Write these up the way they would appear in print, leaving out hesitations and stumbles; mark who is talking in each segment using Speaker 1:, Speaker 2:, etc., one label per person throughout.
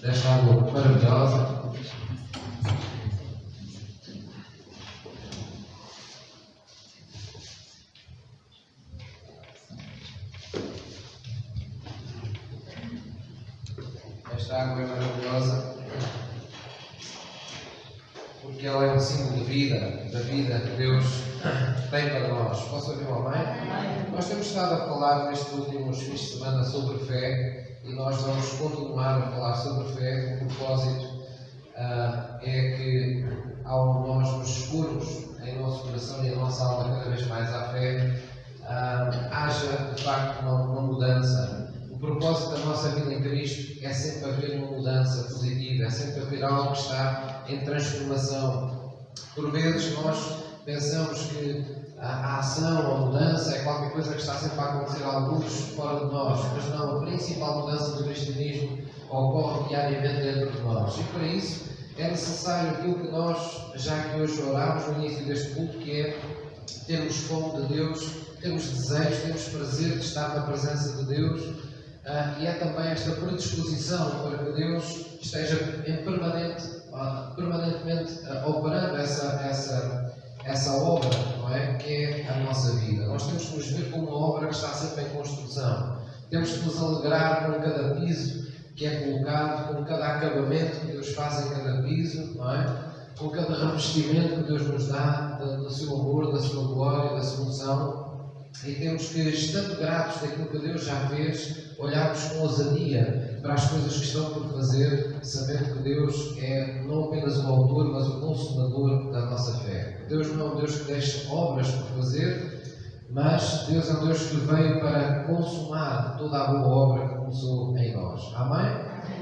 Speaker 1: desta água maravilhosa. Esta água é maravilhosa porque ela é um símbolo de vida, da vida que Deus tem para nós. Posso ouvir um amém? Nós temos estado a falar nestes últimos fins de semana sobre fé e nós vamos continuar a falar sobre fé. O propósito é que, ao nós nos expormos em nosso coração e em nossa alma cada vez mais à fé, haja de facto uma mudança. O propósito da nossa vida em Cristo é sempre haver uma mudança positiva, é sempre haver algo que está em transformação. Por vezes nós pensamos que a ação, a mudança é qualquer coisa que está sempre a acontecer a alguns fora de nós, mas não, a principal mudança do cristianismo ocorre diariamente dentro de nós. E para isso é necessário aquilo que nós, já que hoje orámos no início deste culto, que é termos fome de Deus, termos desejo, termos prazer de estar na presença de Deus. E é também esta predisposição para que Deus esteja permanentemente operando essa obra, não é? Que é a nossa vida. Nós temos que nos ver como uma obra que está sempre em construção. Temos que nos alegrar com cada piso que é colocado, com cada acabamento que Deus faz em cada piso, não é? Com cada revestimento que Deus nos dá do seu amor, da sua glória, da sua unção. E temos que, estando gratos daquilo que Deus já fez, olharmos com ousadia para as coisas que estão por fazer, sabendo que Deus é não apenas o autor, mas o consumador da nossa fé. Deus não é um Deus que deixa obras por fazer, mas Deus é um Deus que veio para consumar toda a boa obra que começou em nós. Amém?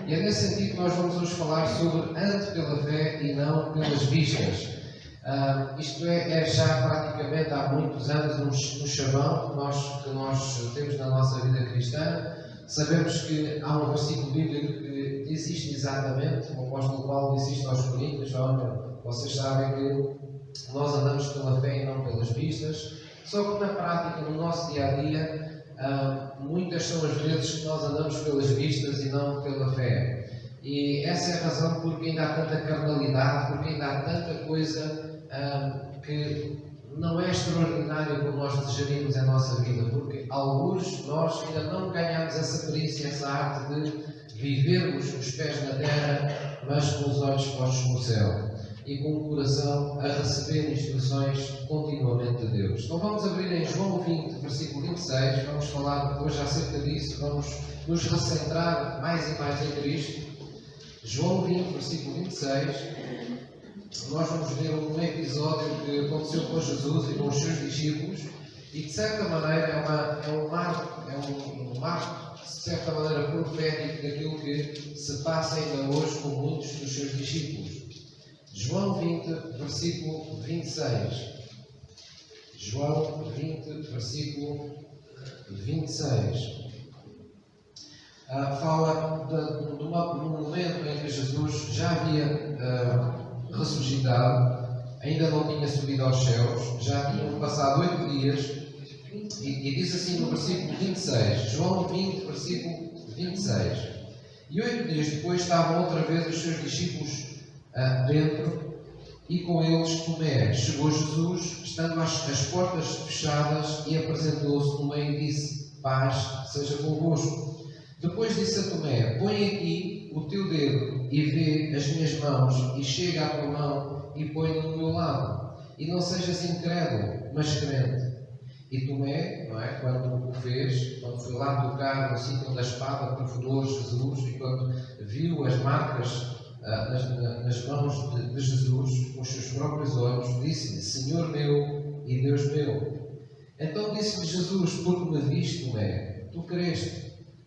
Speaker 1: E é nesse sentido que nós vamos hoje falar sobre ande pela fé e não pelas vistas. Isto é já praticamente há muitos anos um chavão que nós temos na nossa vida cristã. Sabemos que há um versículo bíblico que diz isto exatamente. O apóstolo Paulo disse isto aos Coríntios: olha, vocês sabem que nós andamos pela fé e não pelas vistas. Só que na prática, no nosso dia a dia, muitas são as vezes que nós andamos pelas vistas e não pela fé. E essa é a razão porque ainda há tanta carnalidade, porque ainda há tanta coisa que não é extraordinária como nós desejaríamos em nossa vida, porque alguns nós ainda não ganhamos essa perícia, essa arte de vivermos os pés na terra, mas com os olhos postos no céu e com o coração a receber instruções continuamente de Deus. Então vamos abrir em João 20, versículo 26, vamos falar hoje acerca disso, vamos nos recentrar mais e mais em Cristo. João 20, versículo 26. Nós vamos ver um episódio que aconteceu com Jesus e com os seus discípulos e, de certa maneira, é um marco, de certa maneira, profético daquilo que se passa ainda hoje com muitos dos seus discípulos. João 20, versículo 26. João 20, versículo 26. Fala de um momento em que Jesus já havia ressuscitado, ainda não tinha subido aos céus, já tinham passado 8 dias, e diz assim no versículo 26, João 20, versículo 26. E 8 dias depois estavam outra vez os seus discípulos dentro, e com eles Tomé. Chegou Jesus, estando as portas fechadas, e apresentou-se no meio e disse: paz seja convosco. Depois disse a Tomé: põe aqui o teu dedo e vê as minhas mãos, e chega a tua mão e põe no meu lado. E não sejas incrédulo, mas crente. E Tomé, não é, quando o fez, quando foi lá tocar no sítio da espada, perfurou Jesus, e quando viu as marcas nas mãos de Jesus, com os seus próprios olhos, disse-lhe: Senhor meu e Deus meu. Então disse-lhe Jesus: porque me viste, Tomé, tu creste.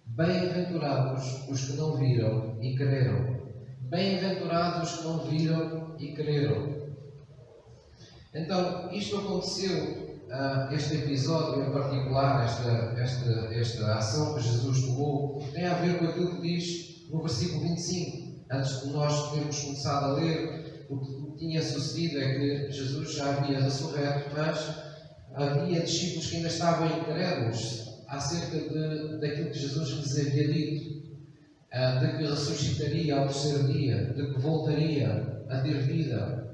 Speaker 1: Bem-aventurados os que não viram e creram. Bem-aventurados os que não viram e creram. Então, isto aconteceu, este episódio em particular, esta ação que Jesus tomou, tem a ver com aquilo que diz no versículo 25. Antes de nós termos começado a ler, o que tinha sucedido é que Jesus já havia ressurreto, mas havia discípulos que ainda estavam incrédulos acerca daquilo que Jesus lhes havia dito. de que ressuscitaria ao terceiro dia, de que voltaria a ter vida.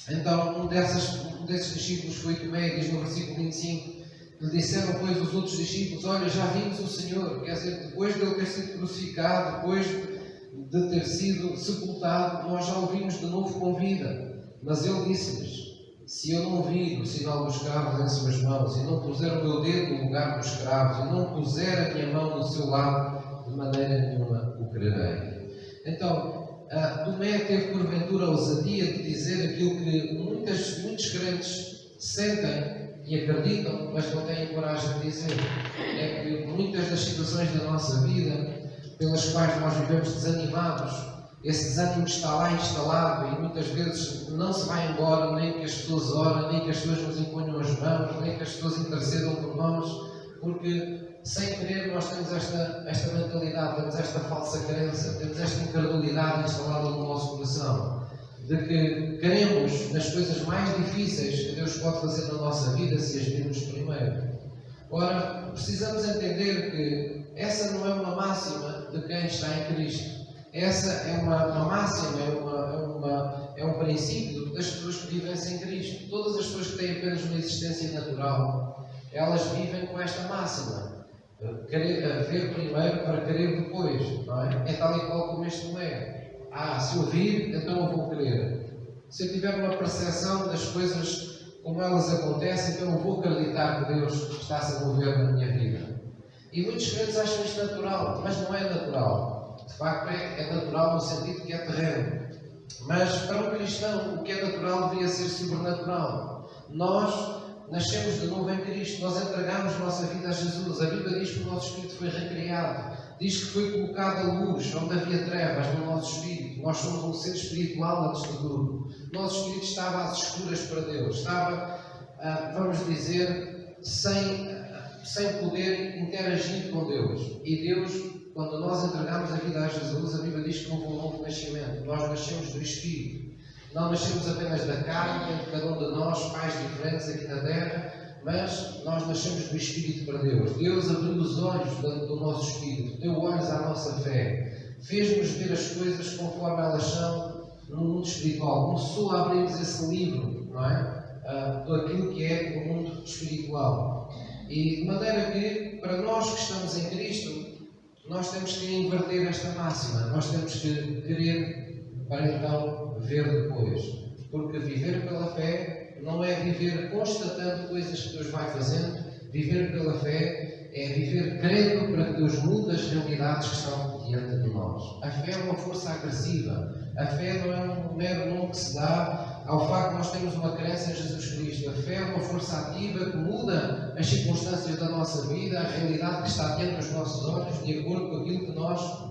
Speaker 1: Então, um desses discípulos foi Tomé, diz no versículo 25, lhe disseram, pois, os outros discípulos, olha, já vimos o Senhor. Quer dizer, depois de Ele ter sido crucificado, depois de ter sido sepultado, nós já o vimos de novo com vida. Mas Ele disse-lhes, se eu não vir o sinal dos cravos em suas mãos, e não puser o meu dedo no lugar dos cravos, e não puser a minha mão no seu lado, de maneira nenhuma o crerei. Então, Tomé teve porventura a ousadia de dizer aquilo que muitos crentes sentem e acreditam, mas não têm coragem de dizer. É que muitas das situações da nossa vida, pelas quais nós vivemos desanimados, esse desânimo está lá instalado e muitas vezes não se vai embora, nem que as pessoas orem, nem que as pessoas nos imponham as mãos, nem que as pessoas intercedam por nós, porque sem querer nós temos esta mentalidade, temos esta falsa crença, temos esta incredulidade instalada no nosso coração, de que queremos nas coisas mais difíceis que Deus pode fazer na nossa vida se as virmos primeiro. Ora, precisamos entender que essa não é uma máxima de quem está em Cristo. Essa é uma máxima, é um princípio das pessoas que vivem sem Cristo. Todas as pessoas que têm apenas uma existência natural, elas vivem com esta máxima. Ver primeiro para querer depois, não é? É tal e qual como este não é. Se eu vir, então eu vou crer. Se eu tiver uma percepção das coisas como elas acontecem, então eu vou acreditar que Deus está-se a mover na minha vida. E muitos crentes acham isto natural, mas não é natural. De facto, é natural no sentido que é terreno. Mas para um cristão, o que é natural deveria ser sobrenatural. Nós nascemos de novo em Cristo, nós entregamos nossa vida a Jesus. A Bíblia diz que o nosso espírito foi recriado. Diz que foi colocada luz onde havia trevas no nosso espírito. Nós somos um ser espiritual antes de tudo. O nosso espírito estava às escuras para Deus. Estava, vamos dizer, sem poder interagir com Deus. E Deus, quando nós entregamos a vida a Jesus, a Bíblia diz que houve um novo nascimento. Nós nascemos do Espírito. Não nascemos apenas da carne, de cada um de nós, pais diferentes aqui na terra, mas nós nascemos do Espírito para Deus. Deus abriu os olhos do nosso Espírito, deu olhos à nossa fé, fez-nos ver as coisas conforme elas são no mundo espiritual. Começou a abrirmos esse livro, não é? Daquilo que é o mundo espiritual. E de maneira que, para nós que estamos em Cristo, nós temos que inverter esta máxima. Nós temos que querer para então ver depois. Porque viver pela fé não é viver constatando coisas que Deus vai fazendo. Viver pela fé é viver crendo para que Deus mude as realidades que estão diante de nós. A fé é uma força agressiva. A fé não é um mero nome que se dá ao facto de nós termos uma crença em Jesus Cristo. A fé é uma força ativa que muda as circunstâncias da nossa vida, a realidade que está diante dos nossos olhos, de acordo com aquilo que nós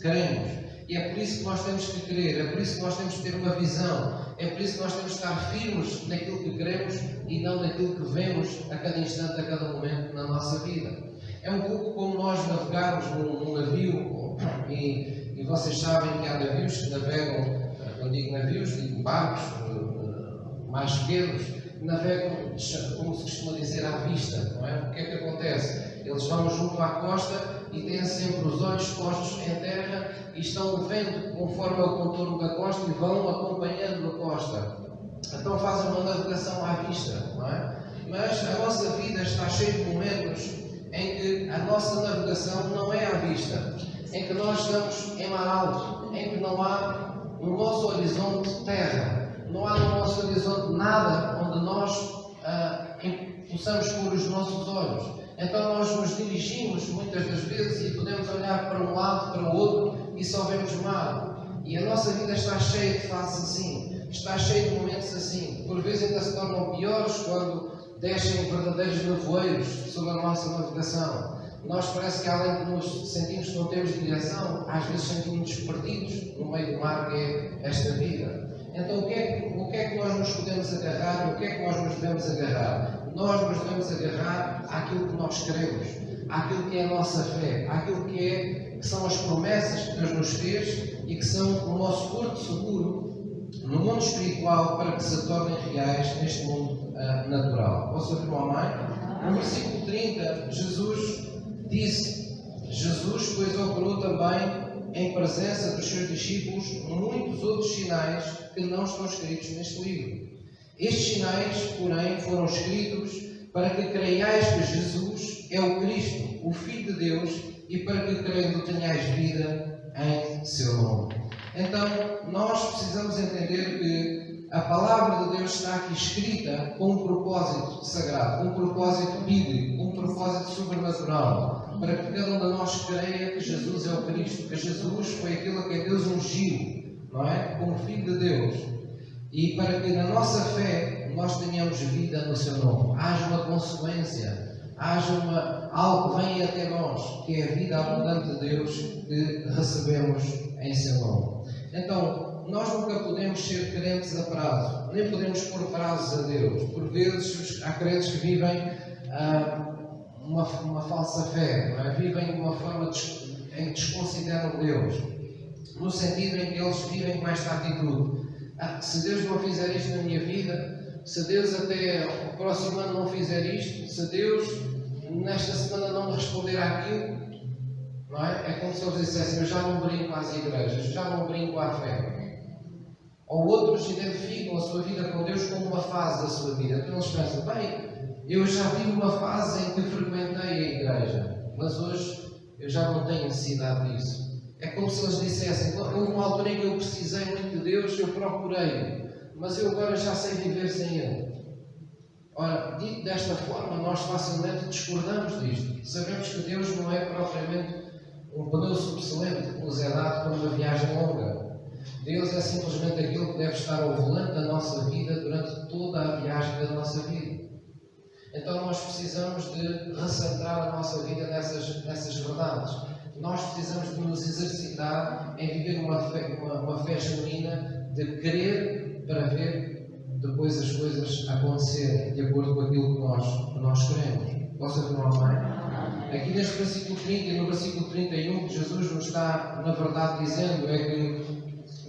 Speaker 1: queremos. E é por isso que nós temos que crer, é por isso que nós temos que ter uma visão, é por isso que nós temos que estar firmes naquilo que queremos e não naquilo que vemos a cada instante, a cada momento na nossa vida. É um pouco como nós navegarmos num navio, e vocês sabem que há navios que navegam, quando digo navios, digo barcos mais pequenos, navegam, como se costuma dizer, à vista, não é? O que é que acontece? Eles vão junto à costa e têm sempre os olhos postos em terra e estão vendo conforme é o contorno da costa e vão acompanhando a costa. Então fazem uma navegação à vista, não é? Mas a nossa vida está cheia de momentos em que a nossa navegação não é à vista, em que nós estamos em mar alto, em que não há no nosso horizonte terra, não há no nosso horizonte nada onde nós possamos pôr os nossos olhos. Então nós nos dirigimos muitas das vezes e podemos olhar para um lado, para o outro e só vemos mar. E a nossa vida está cheia de fases assim, está cheia de momentos assim. Por vezes ainda se tornam piores quando descem verdadeiros nevoeiros sobre a nossa navegação. Nós parece que além de nos sentirmos que não temos direção, às vezes sentimos-nos perdidos no meio do mar que é esta vida. Então o que é que nós nos podemos agarrar e o que é que nós nos devemos agarrar? Nós nos devemos agarrar àquilo que nós queremos, àquilo que é a nossa fé, àquilo que são as promessas que Deus nos fez e que são o nosso porto seguro no mundo espiritual para que se tornem reais neste mundo natural. Posso ouvir uma mãe? No versículo 30, Jesus disse, pois, operou também presença dos seus discípulos muitos outros sinais que não estão escritos neste livro. Estes sinais, porém, foram escritos para que creiais que Jesus é o Cristo, o Filho de Deus, e para que crendo tenhais vida em seu nome. Então, nós precisamos entender que a palavra de Deus está aqui escrita com um propósito sagrado, com um propósito bíblico, com um propósito sobrenatural, para que cada um de nós creia que Jesus é o Cristo, que Jesus foi aquele a quem Deus ungiu, não é? Como Filho de Deus. E para que na nossa fé nós tenhamos vida no seu nome. Haja uma consequência, haja algo que venha até nós, que é a vida abundante de Deus que recebemos em seu nome. Então, nós nunca podemos ser crentes a prazo, nem podemos pôr prazos a Deus. Por vezes há crentes que vivem uma falsa fé, não é? Vivem de uma forma em que desconsideram Deus, no sentido em que eles vivem com esta atitude. Se Deus não fizer isto na minha vida, se Deus até o próximo ano não fizer isto, se Deus nesta semana não me responder àquilo, não é? É como se eles dissessem: eu já não brinco às igrejas, já não brinco à fé. Ou outros identificam a sua vida com Deus como uma fase da sua vida. Então eles pensam: bem, eu já tive uma fase em que frequentei a igreja, mas hoje eu já não tenho necessidade disso. É como se eles dissessem: houve uma altura em que eu precisei muito de Deus, eu procurei, mas eu agora já sei viver sem Ele. Ora, dito desta forma, nós facilmente discordamos disto. Sabemos que Deus não é propriamente um pneu subselente que nos é dado para uma viagem longa. Deus é simplesmente aquele que deve estar ao volante da nossa vida durante toda a viagem da nossa vida. Então nós precisamos de recentrar a nossa vida nessas verdades. Nós precisamos de nos exercitar em viver uma fé genuína, de querer para ver depois as coisas acontecerem de acordo com aquilo que nós queremos. Posso afirmar amém? Aqui neste versículo 30 e no versículo 31, Jesus nos está, na verdade, dizendo é que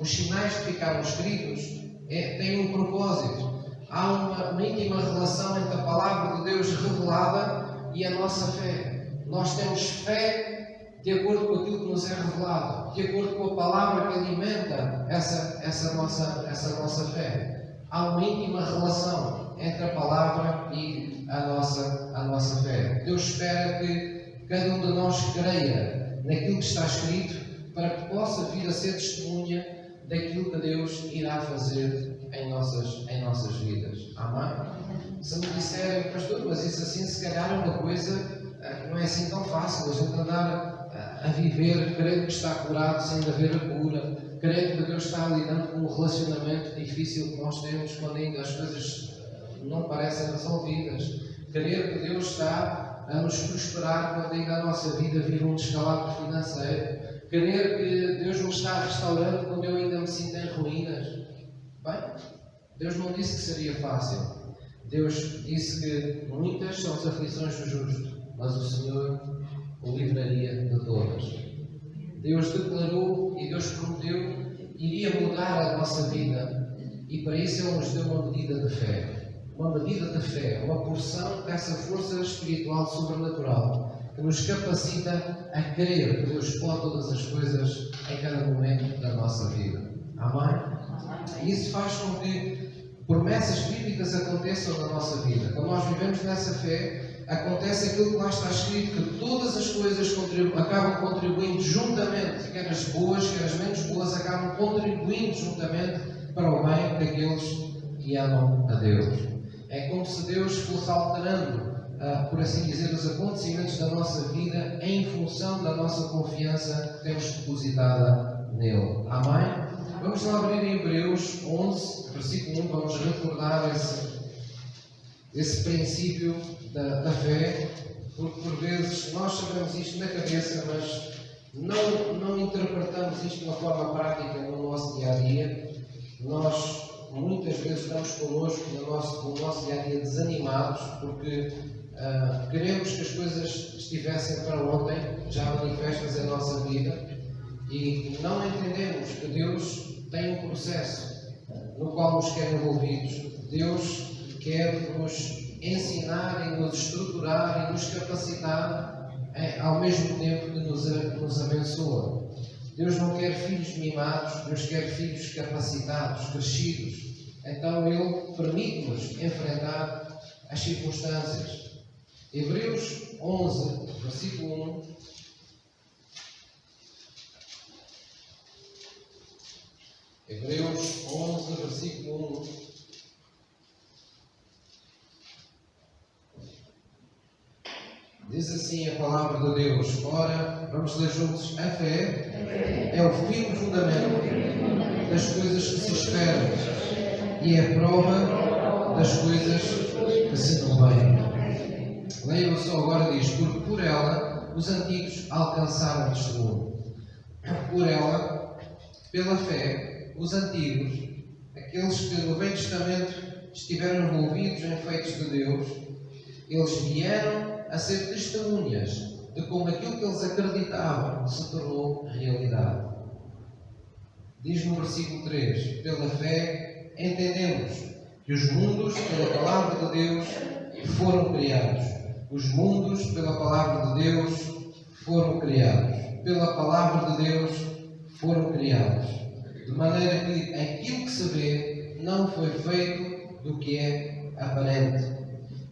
Speaker 1: os sinais que ficaram escritos têm um propósito. Há uma íntima relação entre a palavra de Deus revelada e a nossa fé. Nós temos fé de acordo com aquilo que nos é revelado, de acordo com a palavra que alimenta essa nossa fé. Há uma íntima relação entre a palavra e a nossa fé. Deus espera que cada um de nós creia naquilo que está escrito para que possa vir a ser testemunha daquilo que Deus irá fazer em nossas vidas. Amém? Se me disserem: pastor, mas isso assim se calhar é uma coisa que não é assim tão fácil, a gente andar a viver crendo que está curado sem haver a cura, crendo que Deus está lidando com um relacionamento difícil que nós temos quando ainda as coisas não parecem resolvidas, crer que Deus está a nos prosperar quando ainda a nossa vida vive um descalabro financeiro, crer que Deus me está restaurando quando eu ainda me sinto em ruínas. Bem, Deus não disse que seria fácil. Deus disse que muitas são as aflições do justo, mas o Senhor o livraria de todas. Deus declarou e Deus prometeu que iria mudar a nossa vida, e para isso Ele nos deu uma medida de fé. Uma medida de fé, uma porção dessa força espiritual sobrenatural que nos capacita a crer que Deus pode todas as coisas em cada momento da nossa vida. Amém? E isso faz com que promessas bíblicas aconteçam na nossa vida. Quando nós vivemos nessa fé, acontece aquilo que lá está escrito, que todas as coisas acabam contribuindo juntamente, quer as boas, quer as menos boas, acabam contribuindo juntamente para o bem daqueles que amam a Deus. É como se Deus fosse alterando, por assim dizer, os acontecimentos da nossa vida em função da nossa confiança que temos depositada nele. Amém? Vamos lá abrir em Hebreus 11, versículo 1, vamos recordar esse princípio da fé, porque por vezes nós sabemos isto na cabeça, mas não interpretamos isto de uma forma prática no nosso dia a dia. Nós muitas vezes estamos connosco no nosso dia a dia desanimados, porque queremos que as coisas estivessem para ontem, já manifestas em nossa vida, e não entendemos que Deus tem um processo no qual nos quer envolvidos. Deus quer nos ensinar e nos estruturar e nos capacitar ao mesmo tempo que nos abençoa. Deus não quer filhos mimados, Deus quer filhos capacitados, crescidos. Então Ele permite-nos enfrentar as circunstâncias. Hebreus 11, versículo 1. Hebreus 11, versículo 1. Diz assim a palavra de Deus. Ora, vamos ler juntos. A fé é o firme fundamento das coisas que se esperam e é a prova das coisas que se não veem. Leiam só agora, diz: porque por ela os antigos alcançaram testemunho. Por ela, pela fé, os antigos, aqueles que no Velho Testamento estiveram envolvidos em feitos de Deus, eles vieram a ser testemunhas de como aquilo que eles acreditavam se tornou realidade. Diz no versículo 3: pela fé entendemos que os mundos, pela palavra de Deus, foram criados. Os mundos, pela palavra de Deus, foram criados. Pela palavra de Deus, foram criados. De maneira que aquilo que se vê não foi feito do que é aparente.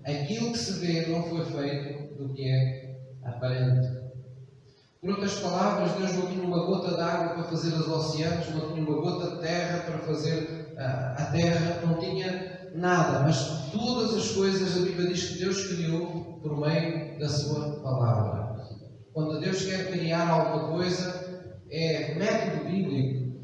Speaker 1: Aquilo que se vê não foi feito do que é aparente. Por outras palavras, Deus não tinha uma gota de água para fazer os oceanos, não tinha uma gota de terra para fazer a terra, não tinha nada. Mas todas as coisas, a Bíblia diz que Deus criou por meio da sua palavra. Quando Deus quer criar alguma coisa, é método bíblico,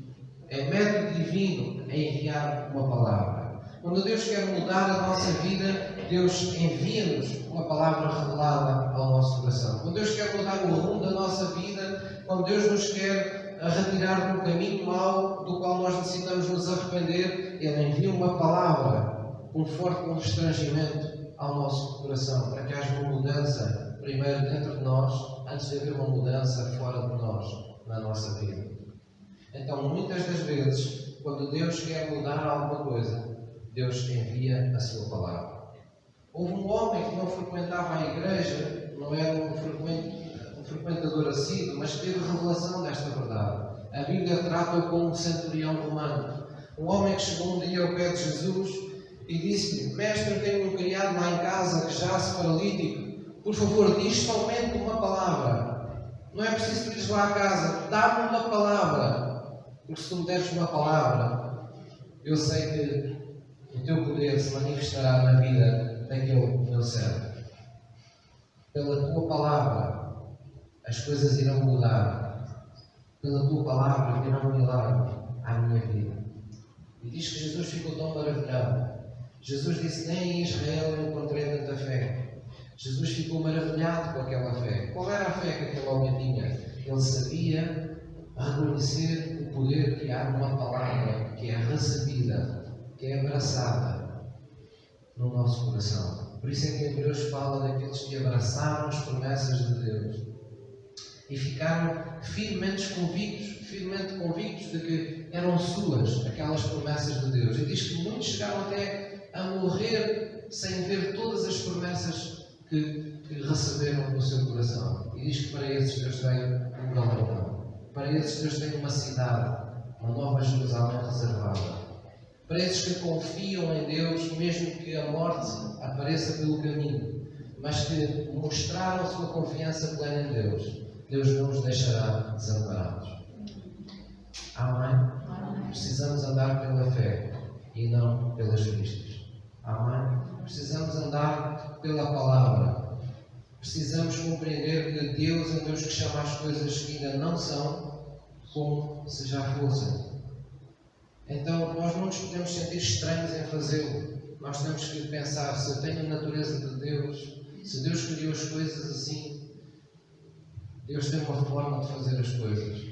Speaker 1: é método divino a enviar uma palavra. Quando Deus quer mudar a nossa vida, Deus envia-nos uma palavra revelada ao nosso coração. Quando Deus quer mudar o rumo da nossa vida, quando Deus nos quer retirar do caminho mau do qual nós necessitamos nos arrepender, Ele envia uma palavra com forte constrangimento ao nosso coração, para que haja uma mudança primeiro dentro de nós, antes de haver uma mudança fora de nós, na nossa vida. Então, muitas das vezes, quando Deus quer mudar alguma coisa, Deus envia a sua palavra. Houve um homem que não frequentava a igreja, não era um frequentador assíduo, mas teve revelação desta verdade. A Bíblia trata-o como um centurião romano. Um homem que chegou um dia ao pé de Jesus e disse-lhe: mestre, eu tenho um criado lá em casa que jace paralítico. Por favor, diz somente uma palavra. Não é preciso tu ires lá à casa. Dá-me uma palavra. Porque se tu me deres uma palavra, eu sei que o teu poder se manifestará na vida daquele meu servo. Pela tua palavra, as coisas irão mudar. Pela tua palavra, virá um milagre à minha vida. E diz que Jesus ficou tão maravilhado. Jesus disse: nem em Israel eu encontrei tanta fé. Jesus ficou maravilhado com aquela fé. Qual era a fé que aquele homem tinha? Ele sabia reconhecer o poder que há numa palavra que é recebida, que é abraçada no nosso coração. Por isso é que Hebreus fala daqueles que abraçaram as promessas de Deus e ficaram firmemente convictos de que eram suas aquelas promessas de Deus. E diz que muitos chegaram até a morrer sem ver todas as promessas que receberam no seu coração. E diz que para esses Deus tem um galardão. Para esses Deus tem uma cidade, uma nova Jerusalém reservada. Para esses que confiam em Deus, mesmo que a morte apareça pelo caminho, mas que mostraram a sua confiança plena em Deus, Deus não os deixará desamparados. Amém? Precisamos andar pela fé e não pelas vistas. Amém? Precisamos andar pela palavra. Precisamos compreender que Deus é Deus que chama as coisas que ainda não são como se já fossem. Então, nós não nos podemos sentir estranhos em fazê-lo. Nós temos que pensar: se eu tenho a natureza de Deus, se Deus criou as coisas assim, Deus tem uma forma de fazer as coisas.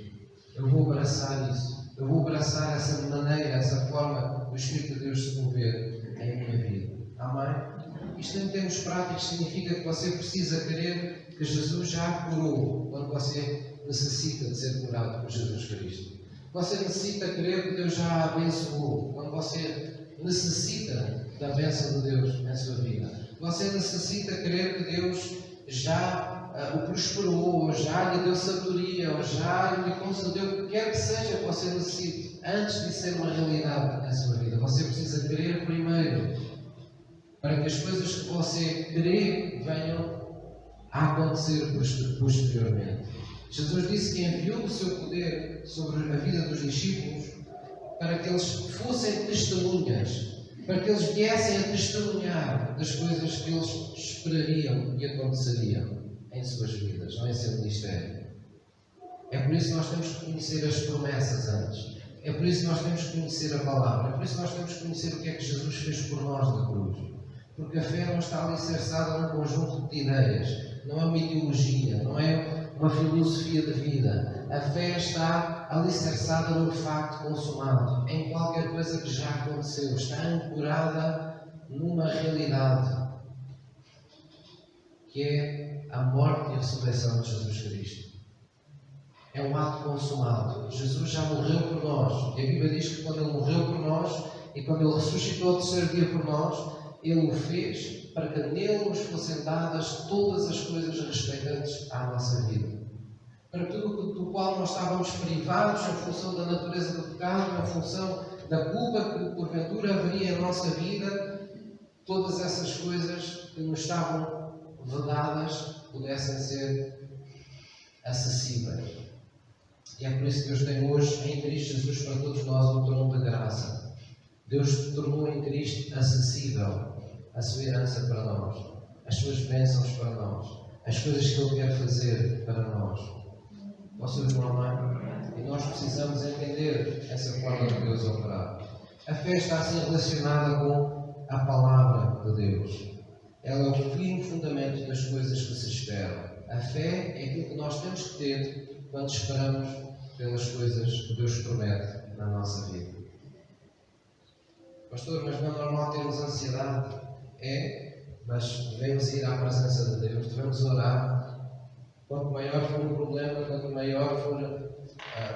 Speaker 1: Eu vou abraçar isso. Eu vou abraçar essa maneira, essa forma do Espírito de Deus se mover em minha vida. Amém? Isto em termos práticos significa que você precisa crer que Jesus já curou quando você necessita de ser curado por Jesus Cristo. Você necessita crer que Deus já abençoou quando você necessita da bênção de Deus em sua vida. Você necessita crer que Deus já o prosperou, ou já lhe deu sabedoria, ou já lhe concedeu o que quer que seja que você necessite. Antes de ser uma realidade na sua vida, você precisa crer primeiro, para que as coisas que você crê venham a acontecer posteriormente. Jesus disse que enviou o seu poder sobre a vida dos discípulos para que eles fossem testemunhas, para que eles viessem a testemunhar das coisas que eles esperariam e aconteceriam em suas vidas, não em seu ministério. É por isso que nós temos que conhecer as promessas antes. É por isso que nós temos que conhecer a palavra. É por isso que nós temos que conhecer o que é que Jesus fez por nós na cruz. Porque a fé não está alicerçada num conjunto de ideias, não é uma ideologia, não é uma filosofia de vida. A fé está alicerçada no facto consumado, em qualquer coisa que já aconteceu, está ancorada numa realidade, que é a morte e a ressurreição de Jesus Cristo. É um ato consumado. Jesus já morreu por nós. E a Bíblia diz que quando Ele morreu por nós e quando Ele ressuscitou ao terceiro dia por nós, Ele o fez para que nele nos fossem dadas todas as coisas respeitantes à nossa vida. Para tudo do qual nós estávamos privados em função da natureza do pecado, em função da culpa que porventura haveria em nossa vida, todas essas coisas que nos estavam vedadas pudessem ser acessíveis. E é por isso que Deus tem hoje em Cristo Jesus para todos nós o trono da graça. Deus tornou em Cristo acessível a sua herança para nós, as suas bênçãos para nós, as coisas que Ele quer fazer para nós. Posso ouvir uma mãe? E nós precisamos entender essa forma de Deus operar. A fé está assim relacionada com a palavra de Deus. Ela é o firme fundamento das coisas que se esperam. A fé é aquilo que nós temos que ter quando esperamos pelas coisas que Deus promete na nossa vida. Pastor, mas não é normal termos ansiedade? É, mas devemos ir à presença de Deus, devemos orar. Quanto maior for o problema, quanto maior for,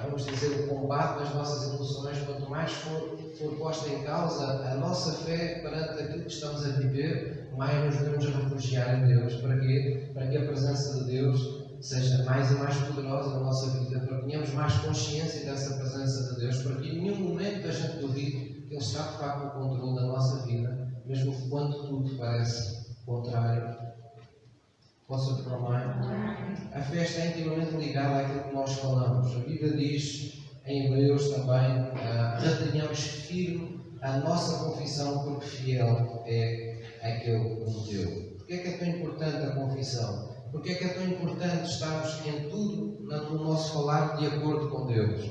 Speaker 1: vamos dizer, o combate das nossas emoções, quanto mais for posta em causa a nossa fé perante aquilo que estamos a viver, mais nos devemos refugiar em Deus. Para quê? Para que a presença de Deus seja mais e mais poderosa na nossa vida, para que tenhamos mais consciência dessa presença de Deus, para que em nenhum momento a gente duvide que Ele está de facto no controle da nossa vida, mesmo quando tudo parece contrário. Posso afirmar? A fé está intimamente ligada àquilo que nós falamos. A Bíblia diz em Hebreus também: retenhamos firme a nossa confissão, porque fiel é aquele que prometeu. Porquê é que é tão importante a confissão? Porquê é que é tão importante estarmos em tudo no nosso falar de acordo com Deus?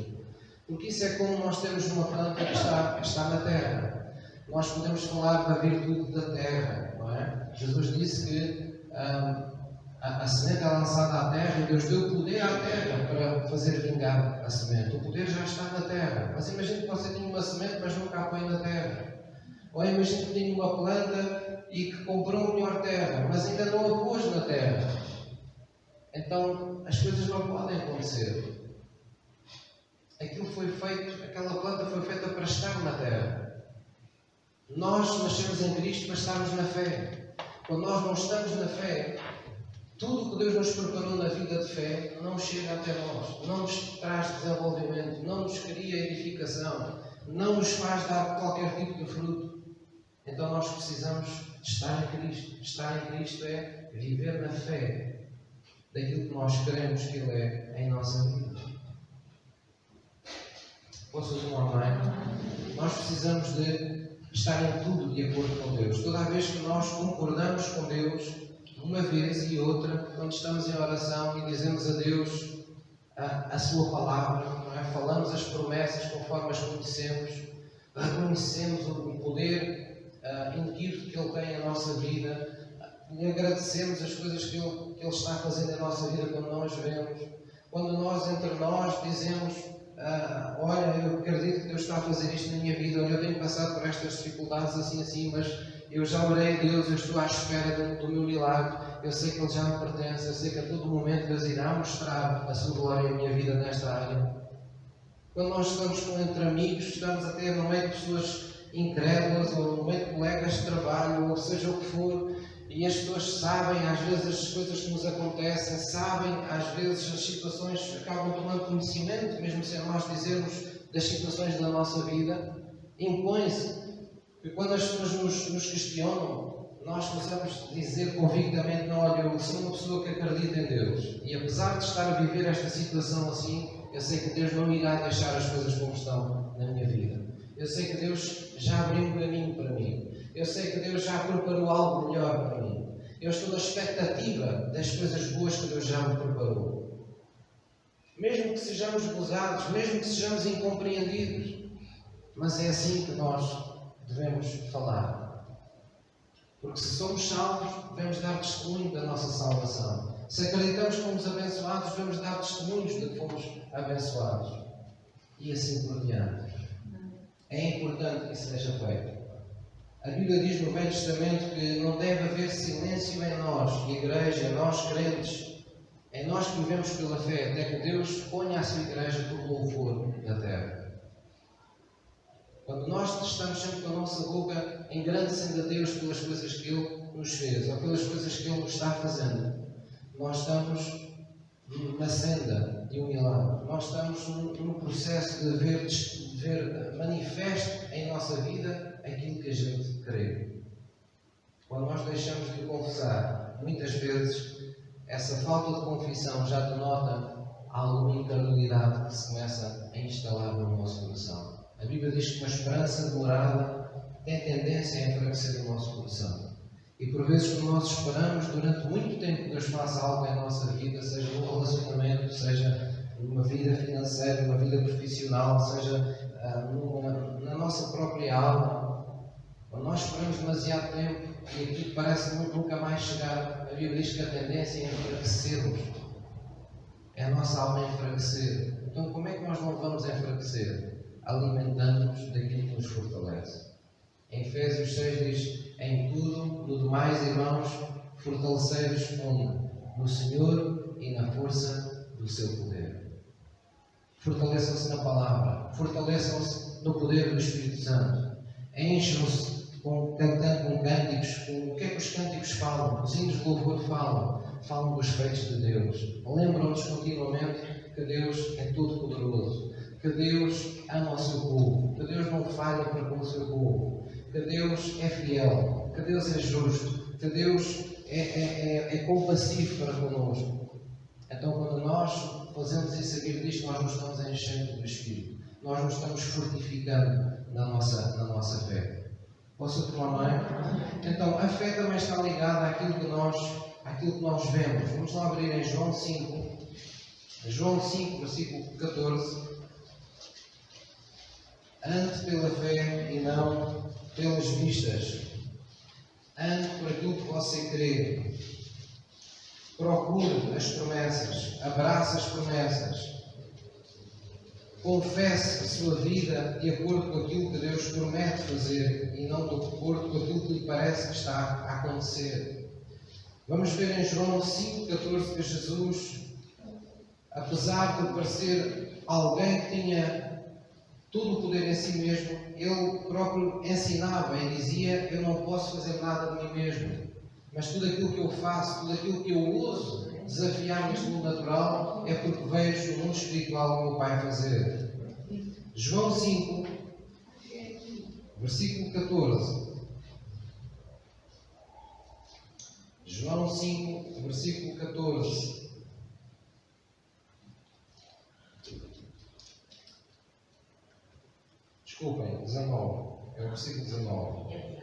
Speaker 1: Porque isso é como nós temos uma planta que está na terra. Nós podemos falar da virtude da terra, não é? Jesus disse que a semente é lançada à terra e Deus deu poder à terra para fazer vingar a semente. O poder já está na terra. Mas imagine que você tinha uma semente, mas nunca a põe na terra. Ou imagine que tinha uma planta e que comprou melhor terra, mas ainda não a pôs na terra. Então as coisas não podem acontecer. Aquilo foi feito, aquela planta foi feita para estar na terra. Nós nascemos em Cristo para estarmos na fé. Quando nós não estamos na fé, tudo o que Deus nos preparou na vida de fé não chega até nós, não nos traz desenvolvimento, não nos cria edificação, não nos faz dar qualquer tipo de fruto. Então nós precisamos de estar em Cristo. Estar em Cristo é viver na fé daquilo que nós queremos que Ele é em nossa vida. Posso dizer um amém? Nós precisamos de estar em tudo de acordo com Deus. Toda a vez que nós concordamos com Deus, uma vez e outra, quando estamos em oração e dizemos a Deus a sua palavra, não é? Falamos as promessas conforme as conhecemos, reconhecemos o poder inequívoco que Ele tem na nossa vida, e agradecemos as coisas que Ele está fazendo na nossa vida quando não as vemos. Quando nós, entre nós, dizemos: olha, eu acredito que Deus está a fazer isto na minha vida, olha, eu tenho passado por estas dificuldades assim, mas eu já orei a Deus, eu estou à espera do meu milagre, eu sei que Ele já me pertence, eu sei que a todo momento Deus irá mostrar a sua glória em minha vida nesta área. Quando nós estamos entre amigos, estamos até no meio de pessoas incrédulas, ou no meio de colegas de trabalho, ou seja o que for, E as pessoas sabem, às vezes, as coisas que nos acontecem, sabem, às vezes, as situações acabam tomando conhecimento, mesmo sem nós dizermos das situações da nossa vida. Impõe-se que quando as pessoas nos questionam, nós possamos dizer convictamente: não, olha, eu sou uma pessoa que acredita em Deus. E apesar de estar a viver esta situação assim, eu sei que Deus não irá deixar as coisas como estão na minha vida. Eu sei que Deus já abriu um caminho para mim. Eu sei que Deus já preparou algo melhor para mim. Eu estou na expectativa das coisas boas que Deus já me preparou. Mesmo que sejamos gozados, mesmo que sejamos incompreendidos, mas é assim que nós devemos falar. Porque se somos salvos, devemos dar testemunho da nossa salvação. Se acreditamos que fomos abençoados, devemos dar testemunhos de que fomos abençoados. E assim por diante. É importante que isso seja feito. A Bíblia diz no Velho Testamento que não deve haver silêncio em nós, igreja, nós crentes, em nós que vivemos pela fé, até que Deus ponha a sua igreja por louvor da terra. Quando nós estamos sempre com a nossa boca engrandecendo a Deus pelas coisas que Ele nos fez, ou pelas coisas que Ele nos está fazendo, nós estamos na senda de um milagre. Nós estamos num processo de ver manifesto em nossa vida aquilo que a gente crê. Quando nós deixamos de confessar, muitas vezes essa falta de confissão já denota alguma incredulidade que se começa a instalar no nosso coração. A Bíblia diz que uma esperança demorada tem tendência a enfraquecer o nosso coração. E por vezes, quando nós esperamos durante muito tempo que Deus faça algo em nossa vida, seja num relacionamento, seja numa vida financeira, numa vida profissional, seja na nossa própria alma, quando nós esperamos demasiado tempo e aquilo parece nunca mais chegar, a Bíblia diz que a tendência é enfraquecermos. É a nossa alma a enfraquecer. Então, como é que nós não vamos enfraquecer? Alimentando-nos daquilo que nos fortalece. Em Efésios 6 diz: em tudo, no demais, irmãos, fortalecei-vos no Senhor e na força do seu poder. Fortaleçam-se na palavra, fortaleçam-se no poder do Espírito Santo, encham-se cantando com cânticos. O que é que os cânticos falam? Os hinos de louvor falam dos feitos de Deus. Lembram-nos continuamente que Deus é todo-poderoso, que Deus ama o seu povo, que Deus não falha para com o seu povo, que Deus é fiel, que Deus é justo, que Deus é compassivo para connosco. Então, quando nós fazemos isso, a Bíblia diz que nós nos estamos enchendo do Espírito, nós nos estamos fortificando na nossa fé. Posso ter uma mãe? Então, a fé também está ligada àquilo que nós vemos. Vamos lá abrir em João 5. João 5, versículo 14. Ande pela fé e não pelas vistas. Ande por aquilo que você crê. Procure as promessas. Abrace as promessas. Confesse a sua vida de acordo com aquilo que Deus promete fazer e não de acordo com aquilo que lhe parece que está a acontecer. Vamos ver em João 5,14 que Jesus, apesar de parecer alguém que tinha todo o poder em si mesmo, ele próprio ensinava e dizia: eu não posso fazer nada de mim mesmo, mas tudo aquilo que eu faço, tudo aquilo que eu uso desafiar neste mundo natural é porque vejo o mundo espiritual do meu Pai fazer. João 5, versículo 14. João 5, versículo 14. Desculpem, 19. É o versículo 19.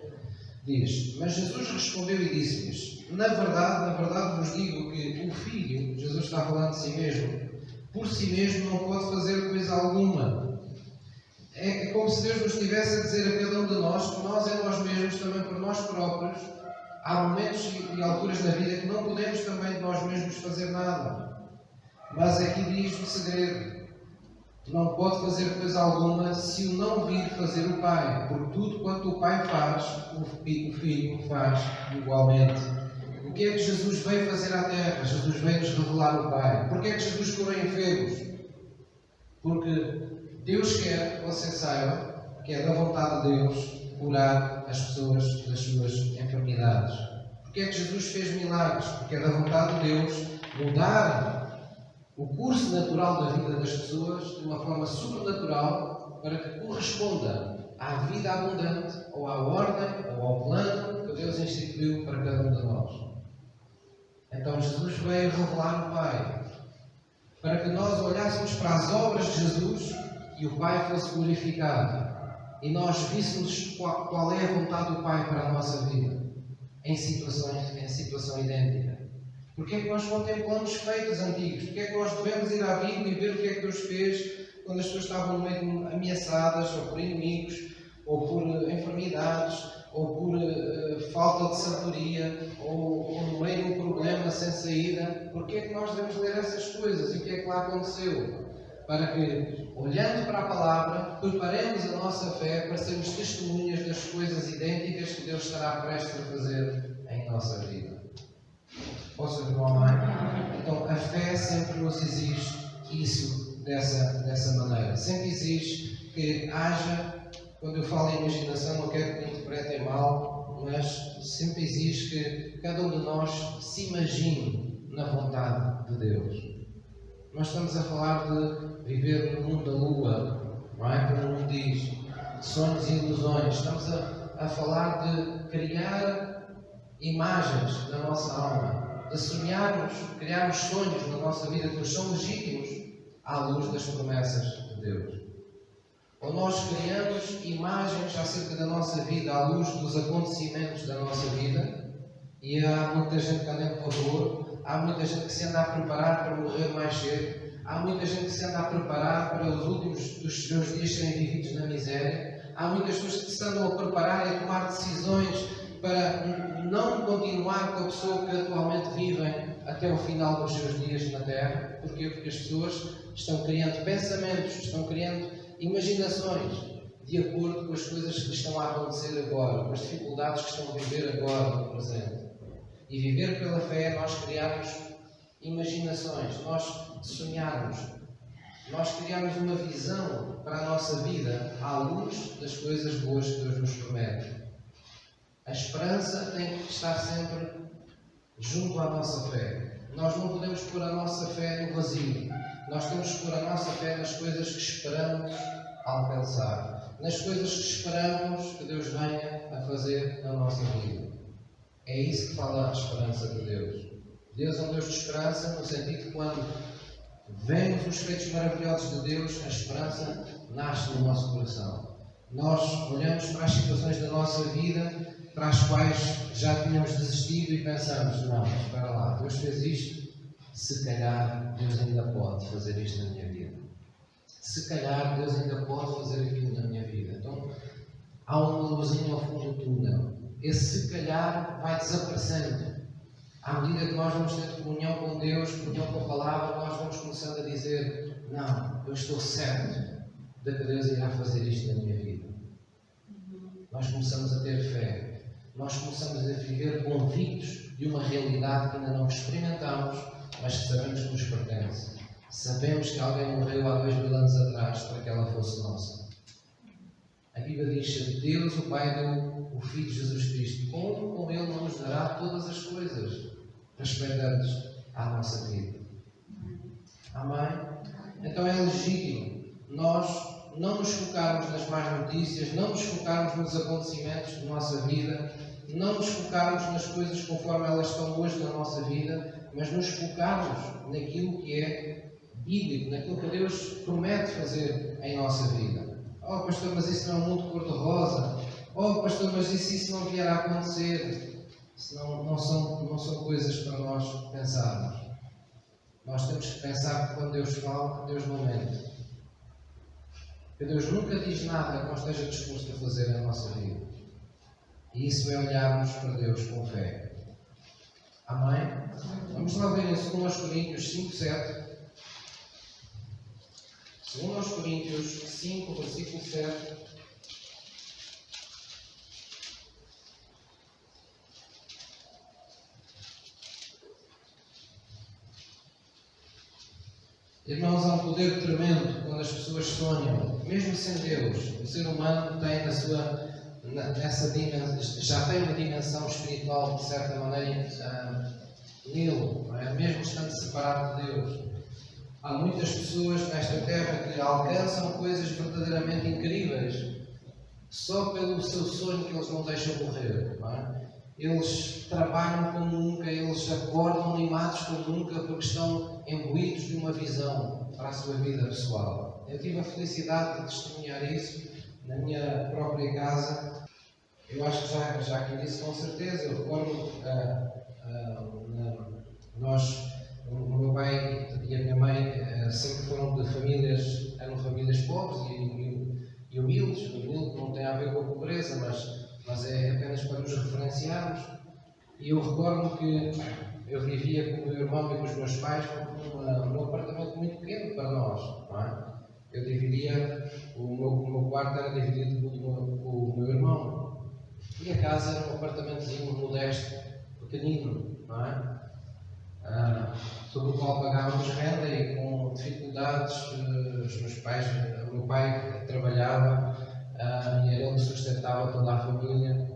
Speaker 1: Diz: mas Jesus respondeu e disse-lhes: na verdade vos digo que o Filho, Jesus está falando de si mesmo, por si mesmo não pode fazer coisa alguma. É como se Deus nos estivesse a dizer a cada um de nós que nós em nós mesmos, também por nós próprios, há momentos e alturas na vida que não podemos também de nós mesmos fazer nada. Mas aqui diz o segredo: não pode fazer coisa alguma se o não vir fazer o Pai, porque tudo quanto o Pai faz, o Filho faz igualmente. O que é que Jesus veio fazer à Terra? Jesus veio nos revelar o Pai. Porquê é que Jesus curou enfermos? Porque Deus quer que você saiba que é da vontade de Deus curar as pessoas das suas enfermidades. Porque é que Jesus fez milagres? Porque é da vontade de Deus mudar o curso natural da vida das pessoas de uma forma sobrenatural para que corresponda à vida abundante, ou à ordem, ou ao plano que Deus instituiu para cada um de nós. Então Jesus veio revelar o Pai, para que nós olhássemos para as obras de Jesus e o Pai fosse glorificado. E nós víssemos qual é a vontade do Pai para a nossa vida, em situação idêntica. Porque é que nós contemplamos feitos antigos? Porque é que nós devemos ir à Bíblia e ver o que é que Deus fez quando as pessoas estavam no meio ameaçadas, ou por inimigos, ou por enfermidades, ou por falta de sabedoria, ou no meio de um problema sem saída? Porque é que nós devemos ler essas coisas? E o que é que lá aconteceu? Para que, olhando para a palavra, preparemos a nossa fé para sermos testemunhas das coisas idênticas que Deus estará prestes a fazer em nossa vida. Posso dizer um amém? Então, a fé sempre nos exige isso dessa maneira. Sempre exige que haja, quando eu falo em imaginação, não quero que me interpretem mal, mas sempre exige que cada um de nós se imagine na vontade de Deus. Nós estamos a falar de viver no mundo da lua, não é? Como o mundo diz, de sonhos e ilusões. Estamos a falar de criar imagens na nossa alma, de sonharmos, criarmos sonhos na nossa vida que nos são legítimos à luz das promessas de Deus. Ou nós criamos imagens acerca da nossa vida à luz dos acontecimentos da nossa vida, e há muita gente que anda em pavor, há muita gente que se anda a preparar para morrer mais cedo, há muita gente que se anda a preparar para os últimos dos seus dias serem vividos na miséria, há muitas pessoas que se andam a preparar e a tomar decisões para não continuar com a pessoa que atualmente vivem até o final dos seus dias na Terra. Porquê? Porque as pessoas estão criando pensamentos, estão criando imaginações de acordo com as coisas que estão a acontecer agora, com as dificuldades que estão a viver agora no presente. E viver pela fé é nós criarmos imaginações, nós sonharmos, nós criarmos uma visão para a nossa vida à luz das coisas boas que Deus nos promete. A esperança tem que estar sempre junto à nossa fé. Nós não podemos pôr a nossa fé no vazio. Nós temos que pôr a nossa fé nas coisas que esperamos alcançar, nas coisas que esperamos que Deus venha a fazer na nossa vida. É isso que fala a esperança de Deus. Deus é um Deus de esperança, no sentido que quando vemos os feitos maravilhosos de Deus, a esperança nasce no nosso coração. Nós olhamos para as situações da nossa vida para as quais já tínhamos desistido e pensamos, não, espera lá, Deus fez isto, se calhar Deus ainda pode fazer isto na minha vida. Se calhar Deus ainda pode fazer aquilo na minha vida. Então, há uma luzinha ao fundo do túnel. Esse se calhar vai desaparecendo. À medida que nós vamos ter comunhão com Deus, comunhão com a palavra, nós vamos começando a dizer, não, eu estou certo de que Deus irá fazer isto na minha vida. Nós começamos a ter fé. Nós começamos a viver convictos de uma realidade que ainda não experimentamos, mas que sabemos que nos pertence. Sabemos que alguém morreu há 2000 anos atrás para que ela fosse nossa. A Bíblia diz que Deus, o Pai, deu o Filho Jesus Cristo. Como com Ele não nos dará todas as coisas respeitantes à nossa vida. Amém? Então é legítimo nós não nos focarmos nas más notícias, não nos focarmos nos acontecimentos da nossa vida, não nos focarmos nas coisas conforme elas estão hoje na nossa vida, mas nos focarmos naquilo que é bíblico, naquilo que Deus promete fazer em nossa vida. Oh, pastor, mas isso não é um mundo cor-de-rosa. Oh, pastor, mas isso não vier a acontecer. Isso não são coisas para nós pensarmos. Nós temos que pensar que quando Deus fala, Deus não mente. Que Deus nunca diz nada que não esteja disposto a fazer na nossa vida. E isso é olharmos para Deus com fé. Amém? Vamos lá ver em 2 Coríntios 5, 7. 2 Coríntios 5, versículo 7. Irmãos, há um poder tremendo quando as pessoas sonham. Mesmo sem Deus, o ser humano tem já tem uma dimensão espiritual de certa maneira nele, não é? Mesmo estando separado de Deus. Há muitas pessoas nesta terra que alcançam coisas verdadeiramente incríveis só pelo seu sonho que eles não deixam morrer, não é? Eles trabalham como nunca, eles acordam animados como nunca porque estão imbuídos de uma visão para a sua vida pessoal. Eu tive a felicidade de testemunhar isso na minha própria casa. Eu acho que já aqui disse com certeza. Eu recordo o meu pai e a minha mãe sempre foram eram famílias pobres e humildes. Humilde não tem a ver com a pobreza, mas é apenas para nos referenciarmos. E eu recordo que eu vivia com o meu irmão e com os meus pais num apartamento muito pequeno para nós, não é? Eu dividia, o meu quarto era dividido com o meu irmão. E a casa era um apartamentozinho modesto, pequenino, não é? Sobre o qual pagávamos renda e com dificuldades, os meus pais, o meu pai trabalhava e era ele que sustentava toda a família.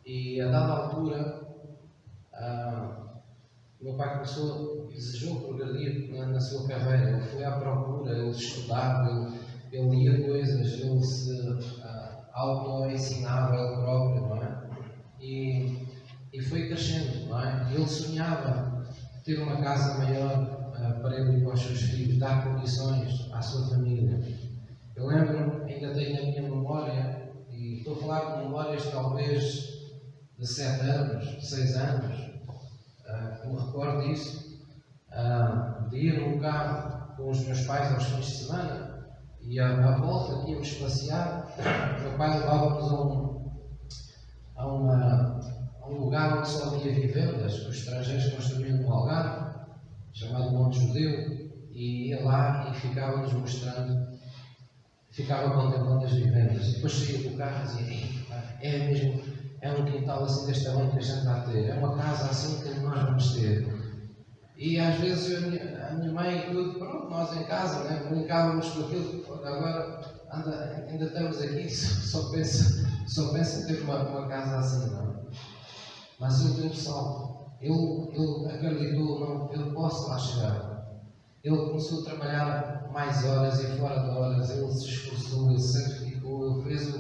Speaker 1: E a dada altura, o meu pai desejou progredir na sua carreira. Ele foi à procura, ele estudava, ele lia coisas, ele se auto-ensinava ele próprio, não é? E foi crescendo, não é? Ele sonhava ter uma casa maior para ele e para os seus filhos, dar condições à sua família. Eu lembro, ainda tenho na minha memória, e estou a falar de memórias talvez de 7 anos, 6 anos, que me recordo disso, de ir num carro com os meus pais aos fins de semana e à volta que íamos passear. O meu pai levava-nos a um lugar onde só havia vivendas que os estrangeiros construíam no Algarve, chamado Monte Judeu, e ia lá e ficava-nos mostrando, ficava contemplando as vivendas. E depois saía do carro e dizia: é um quintal assim deste tamanho que a gente está a ter, é uma casa assim que nós vamos ter. E às vezes a minha mãe e tudo, pronto, nós em casa, né, brincávamos com aquilo. Ainda estamos aqui, só pensa em ter uma casa assim, não é? Mas ele deu salto. Ele acreditou, não, eu posso lá chegar. Ele começou a trabalhar mais horas e fora de horas, ele se esforçou, ele se sacrificou, ele fez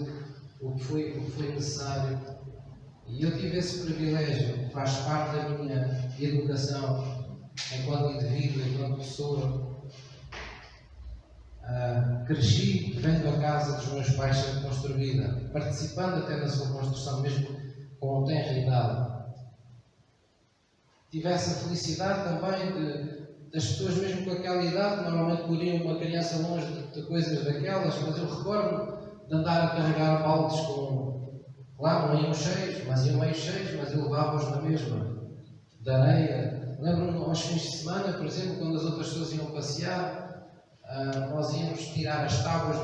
Speaker 1: o que foi necessário. E eu tive esse privilégio, faz parte da minha educação enquanto indivíduo, enquanto pessoa. Cresci vendo a casa dos meus pais sendo construída, participando até na sua construção, mesmo com tenra idade. Tive essa felicidade também das pessoas, mesmo com aquela idade, normalmente poriam uma criança longe de coisas daquelas, mas eu recordo de andar a carregar baldes lá não iam cheios, mas iam meio cheios, mas eu levava-os na mesma, de areia. Lembro-me aos fins de semana, por exemplo, quando as outras pessoas iam passear, nós íamos tirar as tábuas,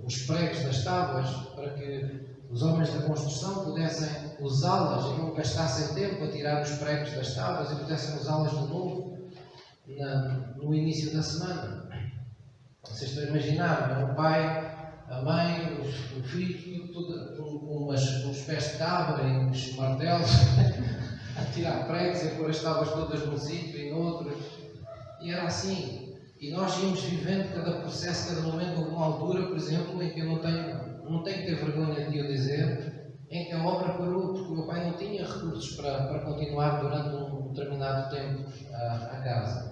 Speaker 1: os pregos das tábuas, para que os homens da construção pudessem usá-las e não gastassem tempo a tirar os pregos das tábuas e pudessem usá-las de novo no início da semana. Vocês estão a imaginar, não é? O pai, a mãe, o filho, tudo com uns pés de cabra e uns martelos a tirar pregos e a pôr as tábuas todas num sítio e no outro. E era assim. E nós íamos vivendo cada processo, cada momento. Houve uma altura, por exemplo, em que eu não tenho que ter vergonha de o dizer, em que a obra parou porque o meu pai não tinha recursos para continuar durante um determinado tempo a casa.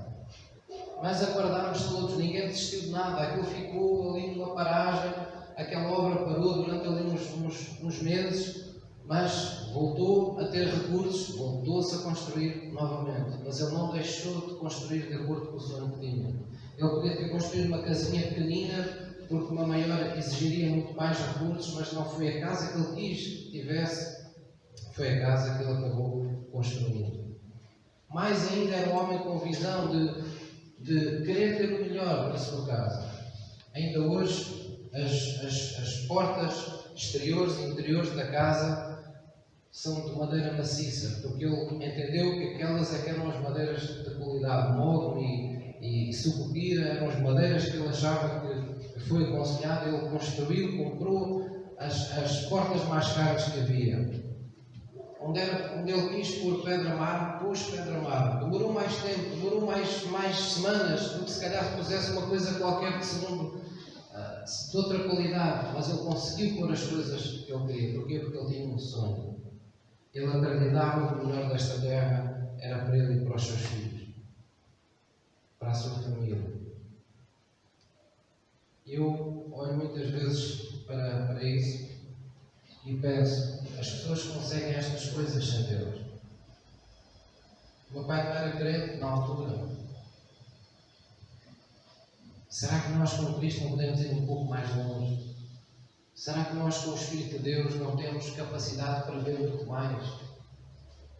Speaker 1: Mas aguardámos todos, ninguém desistiu de nada, aquilo ficou ali numa paragem, aquela obra parou durante ali uns meses, mas voltou a ter recursos, voltou-se a construir novamente. Mas ele não deixou de construir de acordo com o sonho que tinha. Ele podia ter construído uma casinha pequenina, porque uma maior exigiria muito mais recursos, mas não foi a casa que ele quis que tivesse, foi a casa que ele acabou construindo. Mais ainda era um homem com visão de querer ter o melhor para a sua casa. Ainda hoje, as portas exteriores e interiores da casa são de madeira maciça, porque ele entendeu que aquelas é que eram as madeiras de qualidade. Mogno e sucupira eram as madeiras que ele achava que foi aconselhado. Ele construiu, comprou as portas mais caras que havia. Onde ele quis pôr pedra mármore, pôs pedra mármore. Demorou mais tempo, demorou mais semanas do que se calhar se pusesse uma coisa qualquer de segundo, de outra qualidade. Mas ele conseguiu pôr as coisas que ele queria. Porquê? Porque ele tinha um sonho. Ele acreditava que o melhor desta terra era para ele e para os seus filhos, para a sua família. Eu olho muitas vezes para isso e penso, as pessoas conseguem estas coisas sem Deus. O meu pai não era crente na altura. Será que nós com Cristo não podemos ir um pouco mais longe? Será que nós com o Espírito de Deus não temos capacidade para ver muito mais?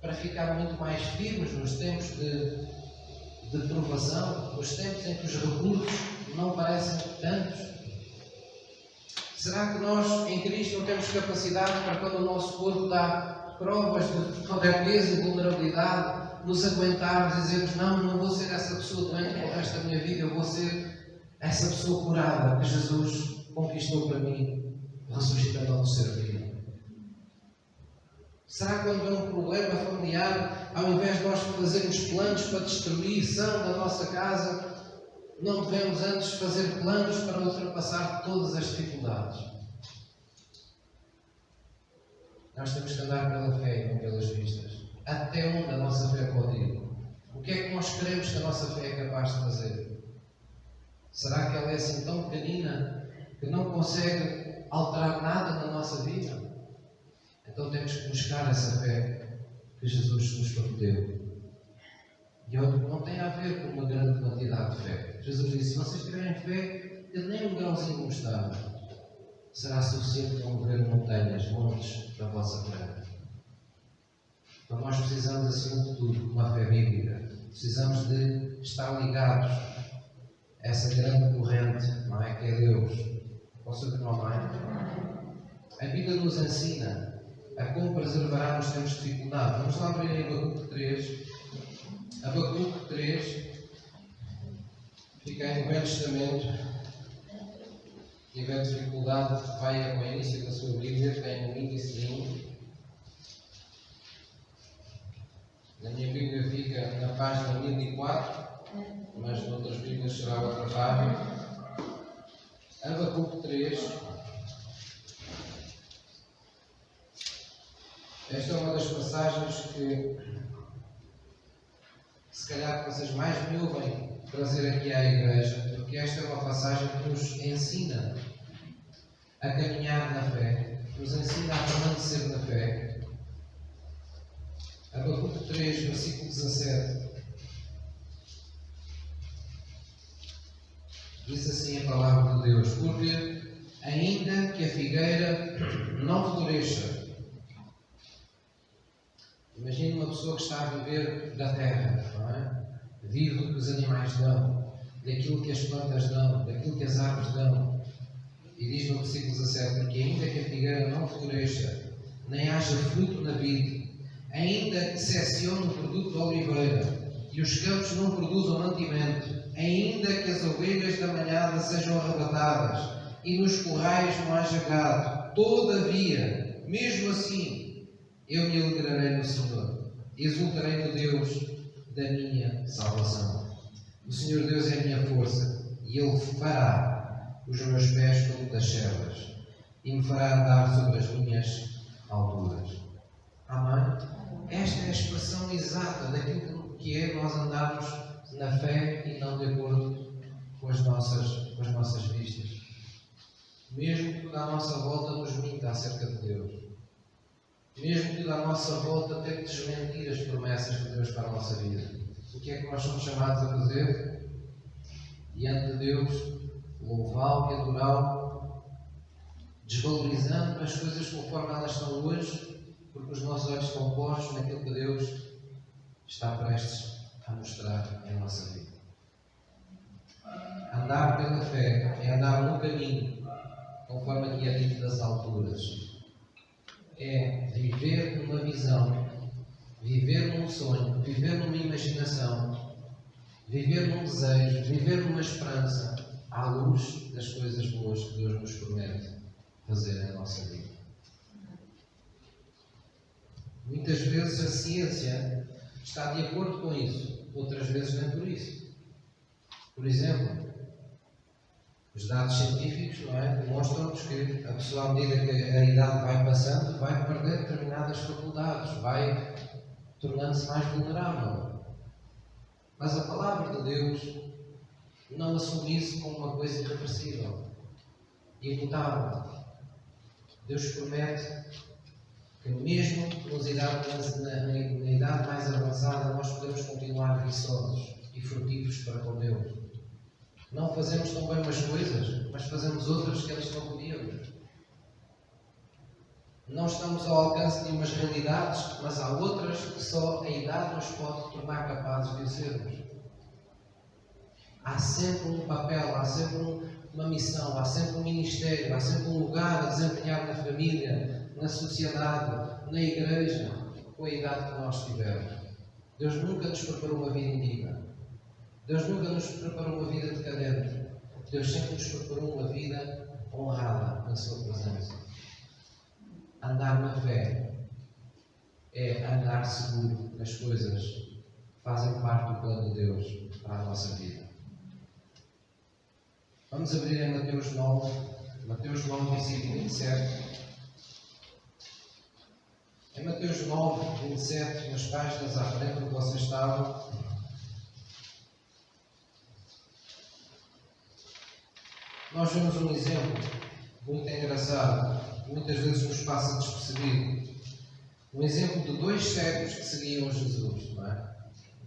Speaker 1: Para ficar muito mais firmes nos tempos de provação, nos tempos em que os recursos não parecem tantos? Será que nós, em Cristo, não temos capacidade para, quando o nosso corpo dá provas de fraqueza e vulnerabilidade, nos aguentarmos e dizermos: não vou ser essa pessoa doente para o resto da minha vida, eu vou ser essa pessoa curada que Jesus conquistou para mim, ressuscitando ao terceiro dia? Será que quando vem um problema familiar, ao invés de nós fazermos planos para destruição da nossa casa, não devemos antes fazer planos para ultrapassar todas as dificuldades? Nós temos que andar pela fé e não pelas vistas. Até onde a nossa fé pode ir? O que é que nós queremos que a nossa fé é capaz de fazer? Será que ela é assim tão pequenina que não consegue alterar nada na nossa vida? Então temos que buscar essa fé que Jesus nos prometeu. E não tem a ver com uma grande quantidade de fé. Jesus disse: se vocês tiverem fé, nem um grauzinho de mostarda, será suficiente para mover montanhas, montes da vossa frente. Então nós precisamos, acima de tudo, de uma fé bíblica. Precisamos de estar ligados a essa grande corrente, não é? Que é Deus. Posso dizer não é? A Bíblia nos ensina a como preservar nos tempos de dificuldade. Vamos lá abrir em Abacuque 3. Abacuque 3, fica aí no Velho Testamento. Se tiver dificuldade, vai ao início da sua Bíblia, tem um índicezinho. Na minha Bíblia fica na página 1004, mas noutras Bíblias será outra página. Abacuque 3. Esta é uma das passagens que, se calhar, vocês mais me ouvem trazer aqui à igreja, porque esta é uma passagem que nos ensina a caminhar na fé, nos ensina a permanecer na fé. Abacuque 3, versículo 17. Diz assim a palavra de Deus: porque ainda que a figueira não floresça. Imagine uma pessoa que está a viver da terra, não é? Vive do que os animais dão, daquilo que as plantas dão, daquilo que as árvores dão. E diz no versículo 17: porque ainda que a figueira não floresça, nem haja fruto na vide, ainda que seccione o produto da oliveira, e os campos não produzam mantimento, ainda que as ovelhas da manhada sejam arrebatadas, e nos currais não haja gado, todavia, mesmo assim, eu me alegrarei no Senhor, exultarei no Deus da minha salvação. O Senhor Deus é a minha força, e Ele fará os meus pés como das serras, e me fará andar sobre as minhas alturas. Amém? Esta é a expressão exata daquilo que é nós andarmos na fé e não de acordo com as nossas vistas. Mesmo que tudo à nossa volta nos minta acerca de Deus. Mesmo que tudo à nossa volta tenha que desmentir as promessas de Deus para a nossa vida. O que é que nós somos chamados a fazer? Diante de Deus, louvá-lo e adorá-lo, desvalorizando as coisas conforme elas são hoje, porque os nossos olhos estão postos naquilo que Deus está prestes a mostrar em nossa vida. Andar pela fé é andar no caminho, conforme aqui é dito das alturas. É viver numa visão, viver num sonho, viver numa imaginação, viver num desejo, viver numa esperança, à luz das coisas boas que Deus nos promete fazer na nossa vida. Muitas vezes a ciência está de acordo com isso, outras vezes nem por isso. Por exemplo, os dados científicos, não é, demonstram-nos que a pessoa, à medida que a idade vai passando, vai perder determinadas faculdades, vai tornando-se mais vulnerável. Mas a palavra de Deus não assume isso como uma coisa irreversível, imutável. Deus promete que mesmo na idade mais avançada nós podemos continuar viçosos e frutíferos para com Deus. Não fazemos tão bem umas coisas, mas fazemos outras que antes não podíamos. Não estamos ao alcance de umas realidades, mas há outras que só a idade nos pode tornar capazes de sermos. Há sempre um papel, há sempre uma missão, há sempre um ministério, há sempre um lugar a desempenhar na família, na sociedade, na igreja, com a idade que nós tivermos. Deus nunca nos preparou uma vida indigna. Deus nunca nos preparou uma vida decadente. Deus sempre nos preparou uma vida honrada na sua presença. Andar na fé é andar seguro nas coisas que fazem parte do plano de Deus para a nossa vida. Vamos abrir em Mateus 9, versículo 27. Em Mateus 9, 27, nas páginas à frente onde vocês estavam, nós vemos um exemplo muito engraçado, que muitas vezes nos passa despercebido. Um exemplo de dois cegos que seguiam Jesus, não é?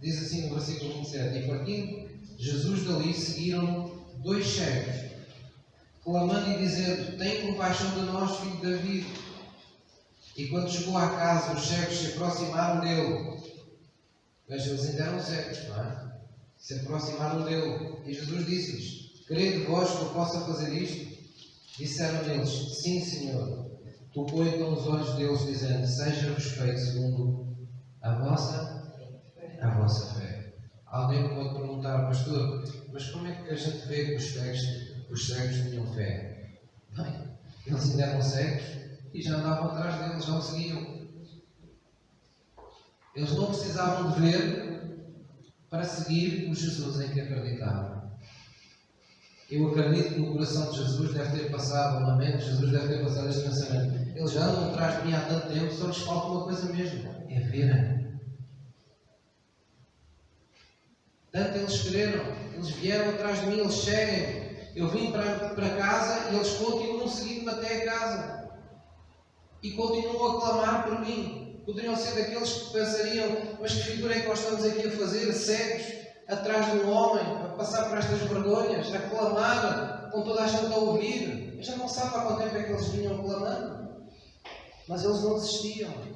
Speaker 1: Diz assim no versículo 27, e partindo Jesus dali seguiram dois cegos, clamando e dizendo, tem compaixão de nós, filho de David. E quando chegou à casa, os cegos se aproximaram dele. Veja, eles ainda eram cegos, não é? Se aproximaram dele. E Jesus disse-lhes, querendo vós que eu possa fazer isto? Disseram eles, sim, Senhor. Tocou então os olhos deles, dizendo, seja-vos feito segundo a vossa fé. Alguém pode perguntar, pastor, mas como é que a gente vê que os cegos tinham fé? Bem, eles ainda eram cegos e já andavam atrás deles, já o seguiam. Eles não precisavam de ver para seguir o Jesus em que acreditavam. Eu acredito que no coração de Jesus deve ter passado, na mente de Jesus deve ter passado este pensamento. Eles já andam atrás de mim há tanto tempo, só lhes falta uma coisa mesmo, é verem. Tanto eles quereram, eles vieram atrás de mim, eles seguem. Eu vim para casa e eles continuam seguindo-me até a casa. E continuam a clamar por mim. Poderiam ser daqueles que pensariam, mas que figura é que nós estamos aqui a fazer, cegos, atrás de um homem, a passar por estas vergonhas, a clamar, com toda a gente a ouvir. Eu já não sabe há quanto tempo é que eles vinham clamando. Mas eles não desistiam.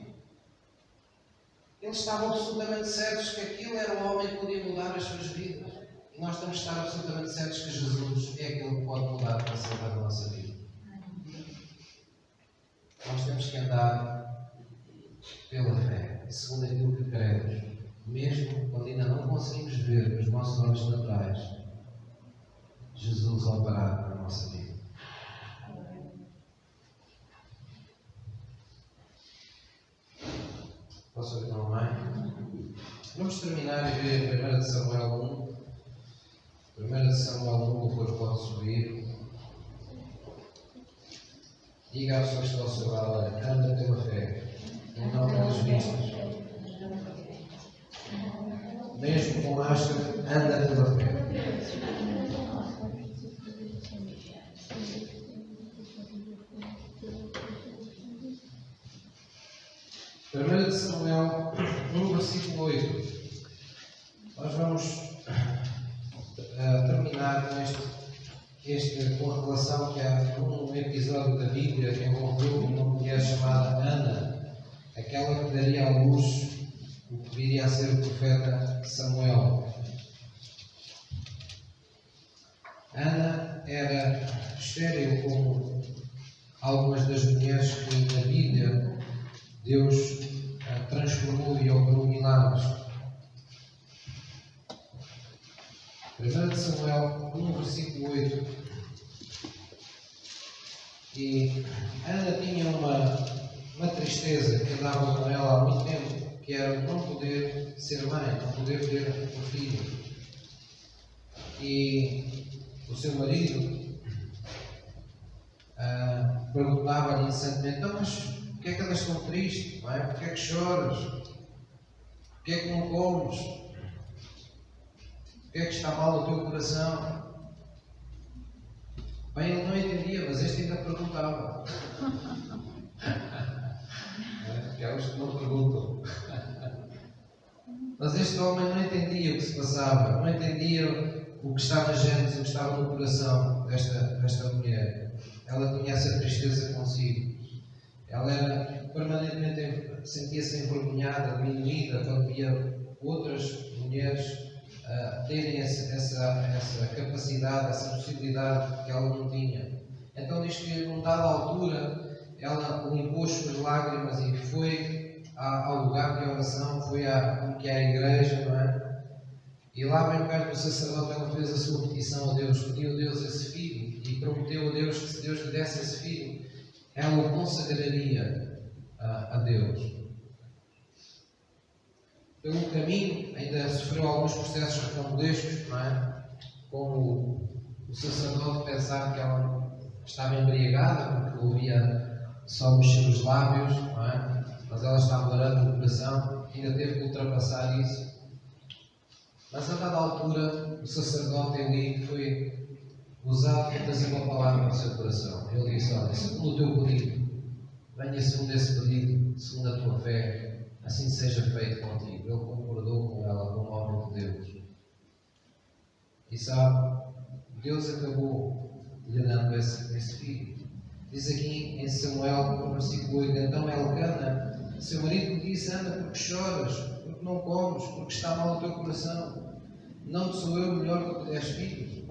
Speaker 1: Eles estavam absolutamente certos que aquilo era o homem que podia mudar as suas vidas. E nós temos de estar absolutamente certos que Jesus é aquele que pode mudar para sempre a nossa vida. Nós temos que andar pela fé, segundo aquilo que queremos, mesmo quando ainda não conseguimos ver com os nossos olhos naturais Jesus operar na nossa vida. Posso ouvir online? Vamos terminar e ver 1 Samuel 1. 1 Samuel 1, depois pode subir. Diga à pessoa que está ao seu lado, olha, anda pela fé, e não pelas vistas. Mesmo com máscara, anda pela fé. 1 Samuel 1, versículo 8. Nós vamos terminar com a relação que há um episódio da Bíblia que envolveu uma mulher chamada Ana, aquela que daria à luz o que viria a ser o profeta Samuel. Ana era estéril como algumas das mulheres que na Bíblia Deus transformou e operou milagres. 1 Samuel 1, versículo 8. E Ana tinha uma tristeza que andava com ela há muito tempo, que era não poder ser mãe, não poder ter um filho. E o seu marido perguntava-lhe incessantemente: então, mas porquê é que andas tão triste? Não é? Porquê é que choras? Porquê é que não comes? Porquê é que está mal o teu coração? Bem, ele não entendia, mas este ainda perguntava. Aqueles que não perguntam. Mas este homem não entendia o que se passava, não entendia o que estava na gente, o que estava no coração desta mulher. Ela tinha essa tristeza consigo. Ela era permanentemente, sentia-se envergonhada, diminuída, quando via outras mulheres terem essa capacidade, essa possibilidade que ela não tinha. Então diz que, numa dada altura, ela limpou as suas lágrimas e foi ao lugar de oração, foi como que é a igreja, não é? E lá bem perto do sacerdote ela fez a sua petição a Deus, pediu a Deus esse filho e prometeu a Deus que se Deus lhe desse esse filho, ela o consagraria a Deus. Pelo caminho ainda sofreu alguns processos recambulescos, não é? Como o sacerdote pensar que ela estava embriagada, porque ouvia só mexer os lábios, não é? Mas ela estava orando no coração, ainda teve que ultrapassar isso. Mas a dada altura, o sacerdote Eli foi usado para trazer uma palavra no seu coração. Ele disse: olha, segundo o teu pedido, venha segundo esse pedido, segundo a tua fé, assim seja feito contigo. Ele concordou com ela, no nome de Deus. E sabe, Deus acabou lhe dando esse filho. Diz aqui em Samuel, no versículo 8, então Elcana, seu marido, lhe disse: anda, porque choras, porque não comes, porque está mal o teu coração. Não te sou eu melhor do que 10 filhos?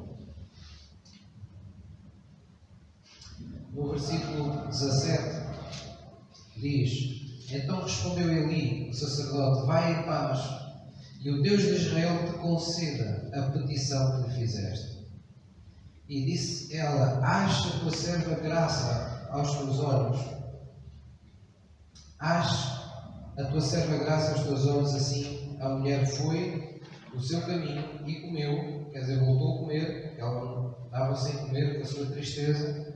Speaker 1: No versículo 17 diz: então respondeu Eli, o sacerdote: vai em paz, e o Deus de Israel te conceda a petição que lhe fizeste. E disse ela: acha a tua serva graça aos teus olhos? Acha a tua serva graça aos teus olhos? Assim a mulher foi o seu caminho e comeu, quer dizer, voltou a comer, ela estava sem comer com a sua tristeza,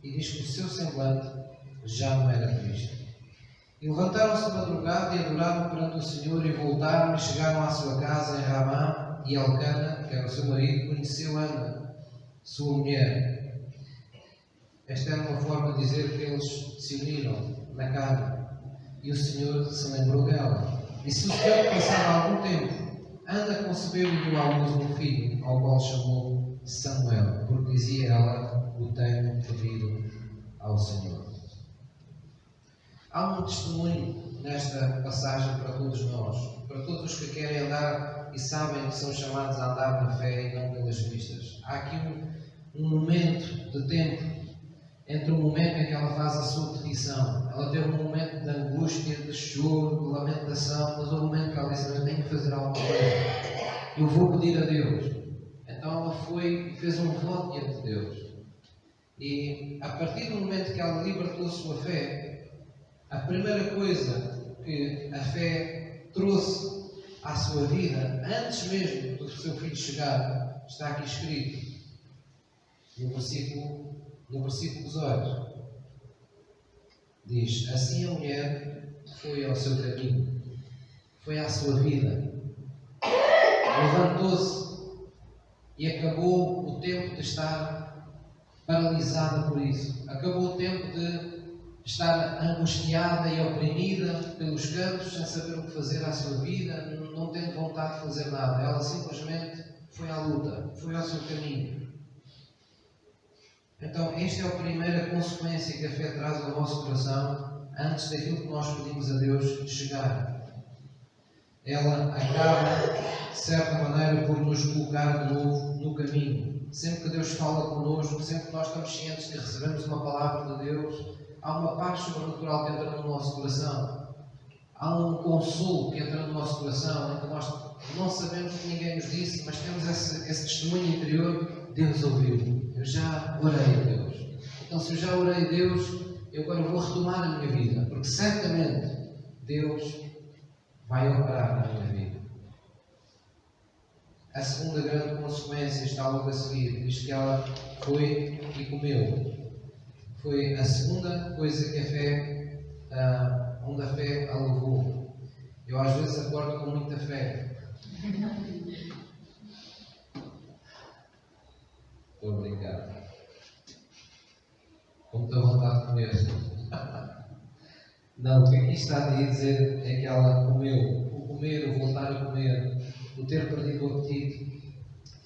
Speaker 1: e diz que o seu semblante já não era triste. E levantaram-se de madrugada e adoraram perante o Senhor, e voltaram e chegaram à sua casa em Ramá, e Elcana, que era o seu marido, conheceu Ana, sua mulher. Esta era uma forma de dizer que eles se uniram na carne, e o Senhor se lembrou dela. E sucedeu que, passado algum tempo, Ana concebeu e deu à luz um filho, ao qual chamou Samuel, porque dizia ela: o tenho pedido ao Senhor. Há um testemunho nesta passagem para todos nós, para todos os que querem andar e sabem que são chamados a andar na fé e não pelas vistas. Há aqui um momento de tempo entre o momento em que ela faz a sua petição. Ela teve um momento de angústia, de choro, de lamentação, mas o momento que ela disse: eu tenho que fazer alguma coisa, eu vou pedir a Deus. Então ela foi e fez um voto diante de Deus. E a partir do momento que ela libertou a sua fé, a primeira coisa que a fé trouxe à sua vida, antes mesmo do seu filho chegar, está aqui escrito no versículo 18. Diz: assim a mulher foi ao seu caminho, foi à sua vida, levantou-se e acabou o tempo de estar paralisada por isso. Acabou o tempo de estar angustiada e oprimida pelos cantos, sem saber o que fazer à sua vida, não tendo vontade de fazer nada. Ela simplesmente foi à luta, foi ao seu caminho. Então, esta é a primeira consequência que a fé traz ao nosso coração antes daquilo que nós pedimos a Deus chegar. Ela acaba, de certa maneira, por nos colocar de novo no caminho. Sempre que Deus fala connosco, sempre que nós estamos cientes de recebemos uma palavra de Deus, há uma paz sobrenatural que entra no nosso coração. Há um consolo que entra no nosso coração, em que nós não sabemos que ninguém nos disse, mas temos esse testemunho interior: Deus ouviu. Eu já orei a Deus. Então, se eu já orei a Deus, eu agora vou retomar a minha vida, porque certamente Deus vai operar na minha vida. A segunda grande consequência está logo a seguir, diz que ela foi e comeu. Foi a segunda coisa que a fé, onde a fé a levou. Eu às vezes acordo com muita fé. Estou a brincar. Com muita vontade de comer. Não, o que aqui está a dizer é que ela comeu. O comer, o voltar a comer, o ter perdido o apetite,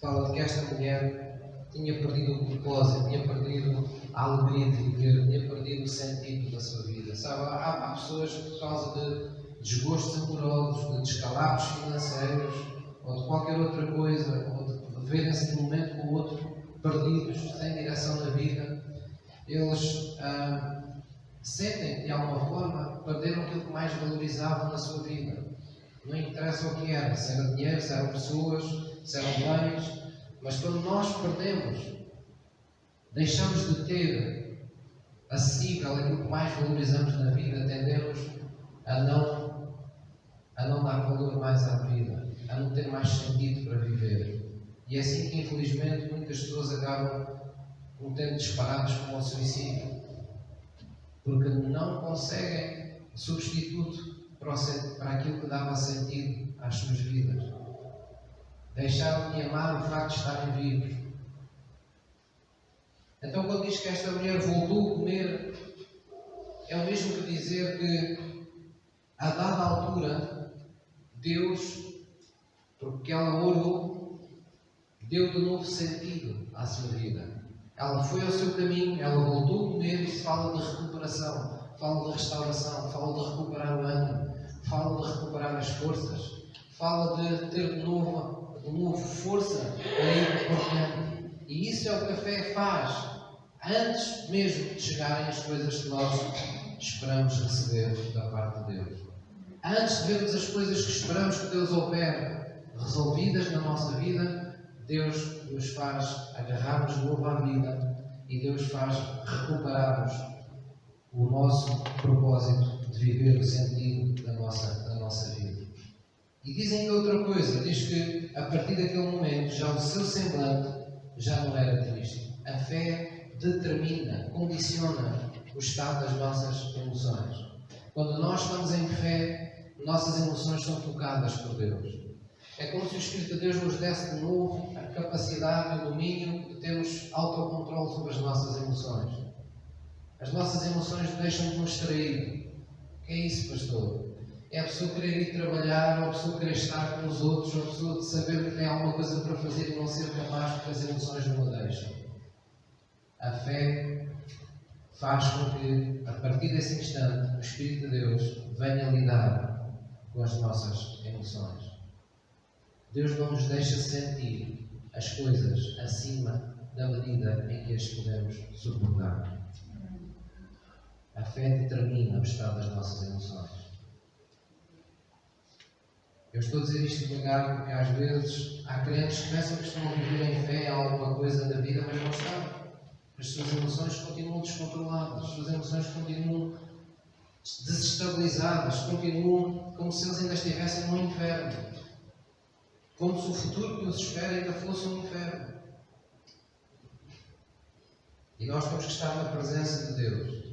Speaker 1: fala de que esta mulher tinha perdido o propósito, tinha perdido a alegria de viver, tinha perdido o sentido da sua vida. Sabe, há pessoas que, por causa de desgostos amorosos, de descalabros financeiros, ou de qualquer outra coisa, ou de verem-se de um momento com o outro perdidos, sem direção na vida, eles sentem que de alguma forma perderam aquilo que mais valorizavam na sua vida. Não interessa o que era, se era dinheiro, se eram pessoas, se eram bens, mas quando nós perdemos, deixamos de ter acessível aquilo que mais valorizamos na vida, tendemos a não dar valor mais à vida, a não ter mais sentido para viver. E é assim que, infelizmente, muitas pessoas acabam tendo disparados como o suicídio, porque não conseguem substituto para aquilo que dava sentido às suas vidas. Deixaram de amar o facto de estarem vivos. Então, quando diz que esta mulher voltou a comer, é o mesmo que dizer que, a dada altura, Deus, porque ela orou, deu de novo sentido à sua vida. Ela foi ao seu caminho, ela voltou a comer, e se fala de recuperação, fala de restauração, fala de recuperar o ânimo, fala de recuperar as forças, fala de ter de novo força para ir adiante. E isso é o que a fé faz, antes mesmo de chegarem as coisas que nós esperamos receber da parte de Deus. Antes de vermos as coisas que esperamos que Deus opere resolvidas na nossa vida, Deus nos faz agarrar-nos de novo à vida e Deus faz recuperarmos o nosso propósito de viver o sentido da nossa vida. E dizem outra coisa, diz que a partir daquele momento já o seu semblante já não era triste. A fé determina, condiciona o estado das nossas emoções. Quando nós estamos em fé, nossas emoções são tocadas por Deus. É como se o Espírito de Deus nos desse de novo a capacidade e o domínio de termos autocontrole sobre as nossas emoções. As nossas emoções deixam de nos trair. O que é isso, pastor? É a pessoa querer ir trabalhar, ou a pessoa querer estar com os outros, ou a pessoa de saber que tem alguma coisa para fazer e não ser capaz porque as emoções não a deixam. A fé faz com que, a partir desse instante, o Espírito de Deus venha lidar com as nossas emoções. Deus não nos deixa sentir as coisas acima da medida em que as podemos suportar. A fé determina o estado das nossas emoções. Eu estou a dizer isto devagar porque às vezes há crentes que pensam que estão a viver em fé a alguma coisa da vida, mas não estão. As suas emoções continuam descontroladas, as suas emoções continuam desestabilizadas, continuam como se eles ainda estivessem no inferno. Como se o futuro que nos espera ainda fosse um inferno. E nós temos que estar na presença de Deus.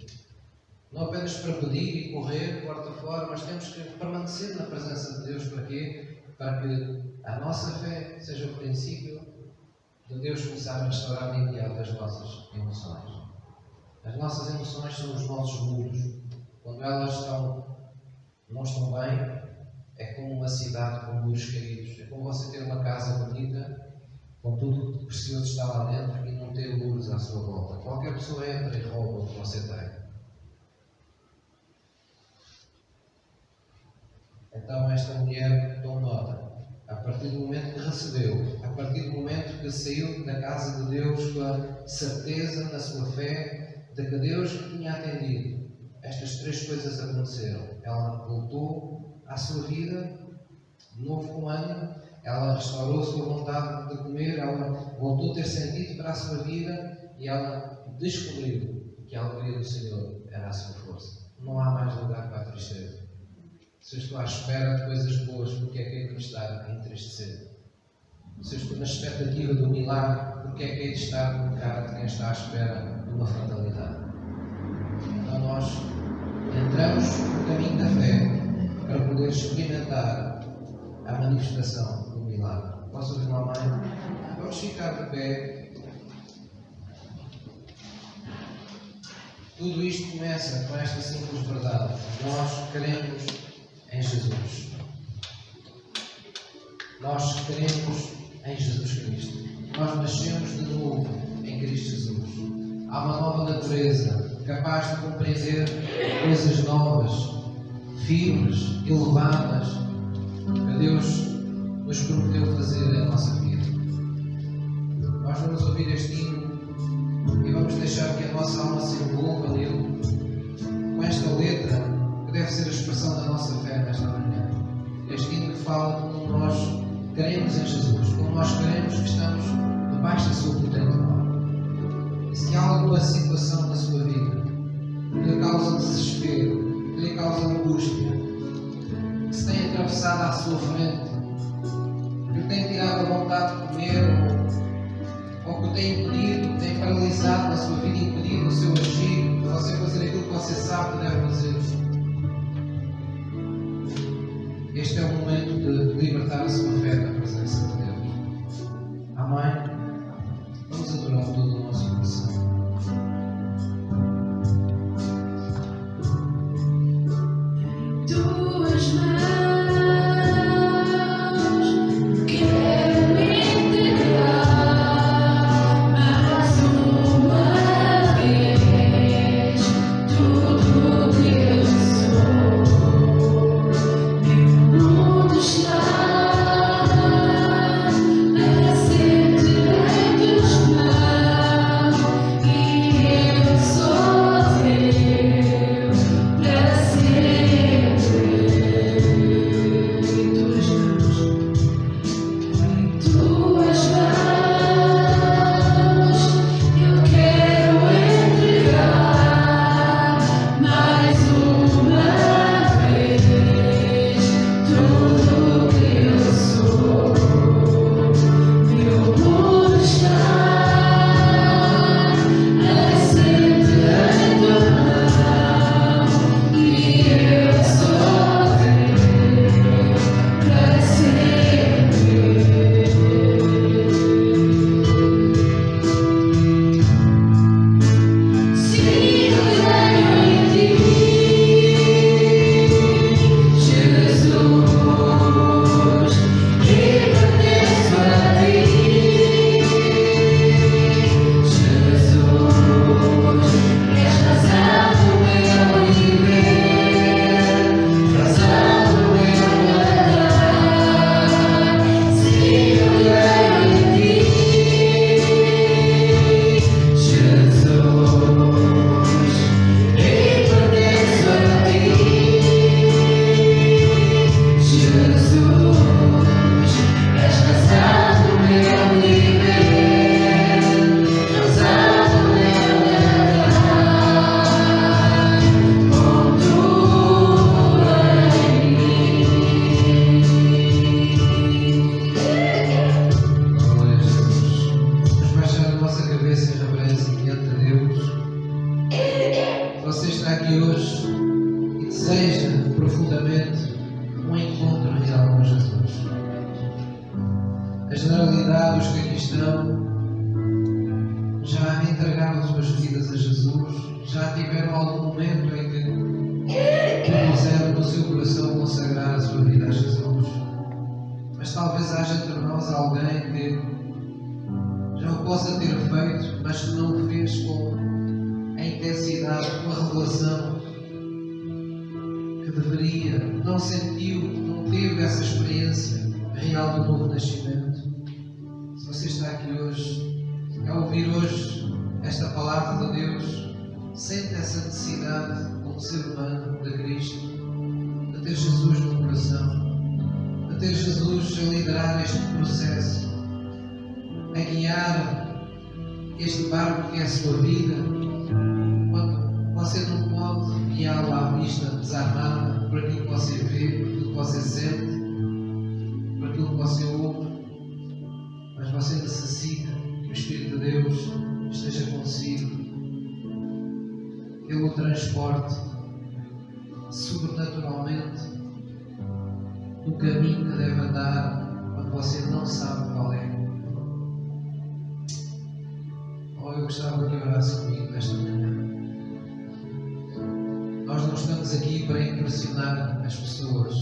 Speaker 1: Não apenas para pedir e correr, porta fora, mas temos que permanecer na presença de Deus. Para quê? Para que a nossa fé seja o princípio de Deus começar a restaurar de imediato as nossas emoções. As nossas emoções são os nossos muros. Quando elas não estão bem, é como uma cidade com muros caídos. É como você ter uma casa bonita, com tudo o precioso está lá dentro e não ter muros à sua volta. Qualquer pessoa entra e rouba o que você tem. Então esta mulher tomou nota. A partir do momento que recebeu, a partir do momento que saiu da casa de Deus com a certeza na sua fé de que Deus tinha atendido, estas três coisas aconteceram. Ela voltou à sua vida, de novo com ânimo, ela restaurou a sua vontade de comer, ela voltou a ter sentido para a sua vida e ela descobriu que a alegria do Senhor era a sua força. Não há mais lugar para a tristeza. Se eu estou à espera de coisas boas, porque é que é que me está a entristecer? Se eu estou na expectativa do milagre, porque é que é de estar no cara de quem está à espera de uma fatalidade? Então nós entramos no caminho da fé para poder experimentar a manifestação do milagre. Posso ouvir uma mãe? Vamos ficar de pé. Tudo isto começa com esta simples verdade. Nós queremos em Jesus. Nós queremos em Jesus Cristo. Nós nascemos de novo em Cristo Jesus. Há uma nova natureza, capaz de compreender coisas novas, firmes, elevadas, que Deus nos prometeu fazer na nossa vida. Nós vamos ouvir este hino e vamos deixar que a nossa alma se envolva nele, com esta letra que deve ser a expressão da nossa fé nesta manhã. Este hino que fala de como nós queremos em Jesus, como nós queremos que estamos debaixo da sua potente mão. E se há alguma situação na sua vida que lhe causa desespero, que lhe causa angústia, que se tem atravessado à sua frente, que lhe tem tirado a vontade de comer, ou que o tem impedido, tem paralisado na sua vida, impedido o seu agir, de você fazer aquilo que você sabe que deve fazer. Este é o momento de libertar a sua fé da presença de Deus. Amém? Vamos adorar todo o nosso coração.
Speaker 2: Tuas mãos quero entregar mais uma vez tudo que eu sou. Meu mundo está assente em tuas mãos e eu sou teu para sempre. Tuas mãos eu quero entregar mais uma vez tudo que eu sou. Meu mundo está assente em tua mão e eu sou teu para sempre. Se eu creio em ti, Jesus, e pertenço a ti, Jesus, és razão do meu viver, razão do meu andar. Se eu creio em ti, Jesus, e pertenço a ti, Jesus, és razão do meu viver, razão do meu andar, com tudo em mim.
Speaker 1: Glória a Jesus. Vamos baixar a nossa cabeça em reverência diante de Deus. Você está aqui hoje e deseja profundamente um encontro real com Jesus. A generalidade dos que aqui estão já entregaram suas vidas a Jesus, já tiveram algum momento em que puseram no seu coração consagrar a sua vida a Jesus. Mas talvez haja entre nós alguém que já o possa ter feito, mas que não o fez com a intensidade, com a revelação que deveria, não sentiu, não teve essa experiência real do novo nascimento. Se você está aqui hoje, a ouvir hoje esta palavra de Deus, sente essa necessidade como ser humano de Cristo, de ter Jesus no coração, de ter Jesus a liderar este processo, a guiar este barco que é a sua vida. Você não pode guiá-lo à vista desarmada por aquilo que você vê, por aquilo que você sente, por aquilo que você ouve, mas você necessita que o Espírito de Deus esteja consigo, que Ele o transporte sobrenaturalmente no caminho que deve andar quando você não sabe qual é. Eu gostava que orasse comigo nesta manhã. Nós não estamos aqui para impressionar as pessoas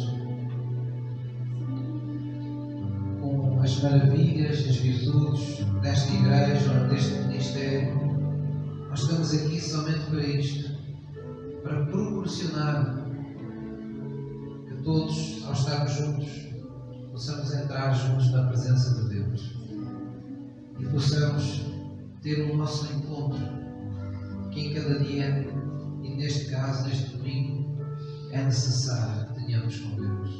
Speaker 1: com as maravilhas, as virtudes desta igreja ou deste ministério. Nós estamos aqui somente para isto, para proporcionar que todos, ao estarmos juntos, possamos entrar juntos na presença de Deus e possamos ter o nosso encontro, que em cada dia, e neste caso, neste domingo, é necessário que tenhamos com Deus.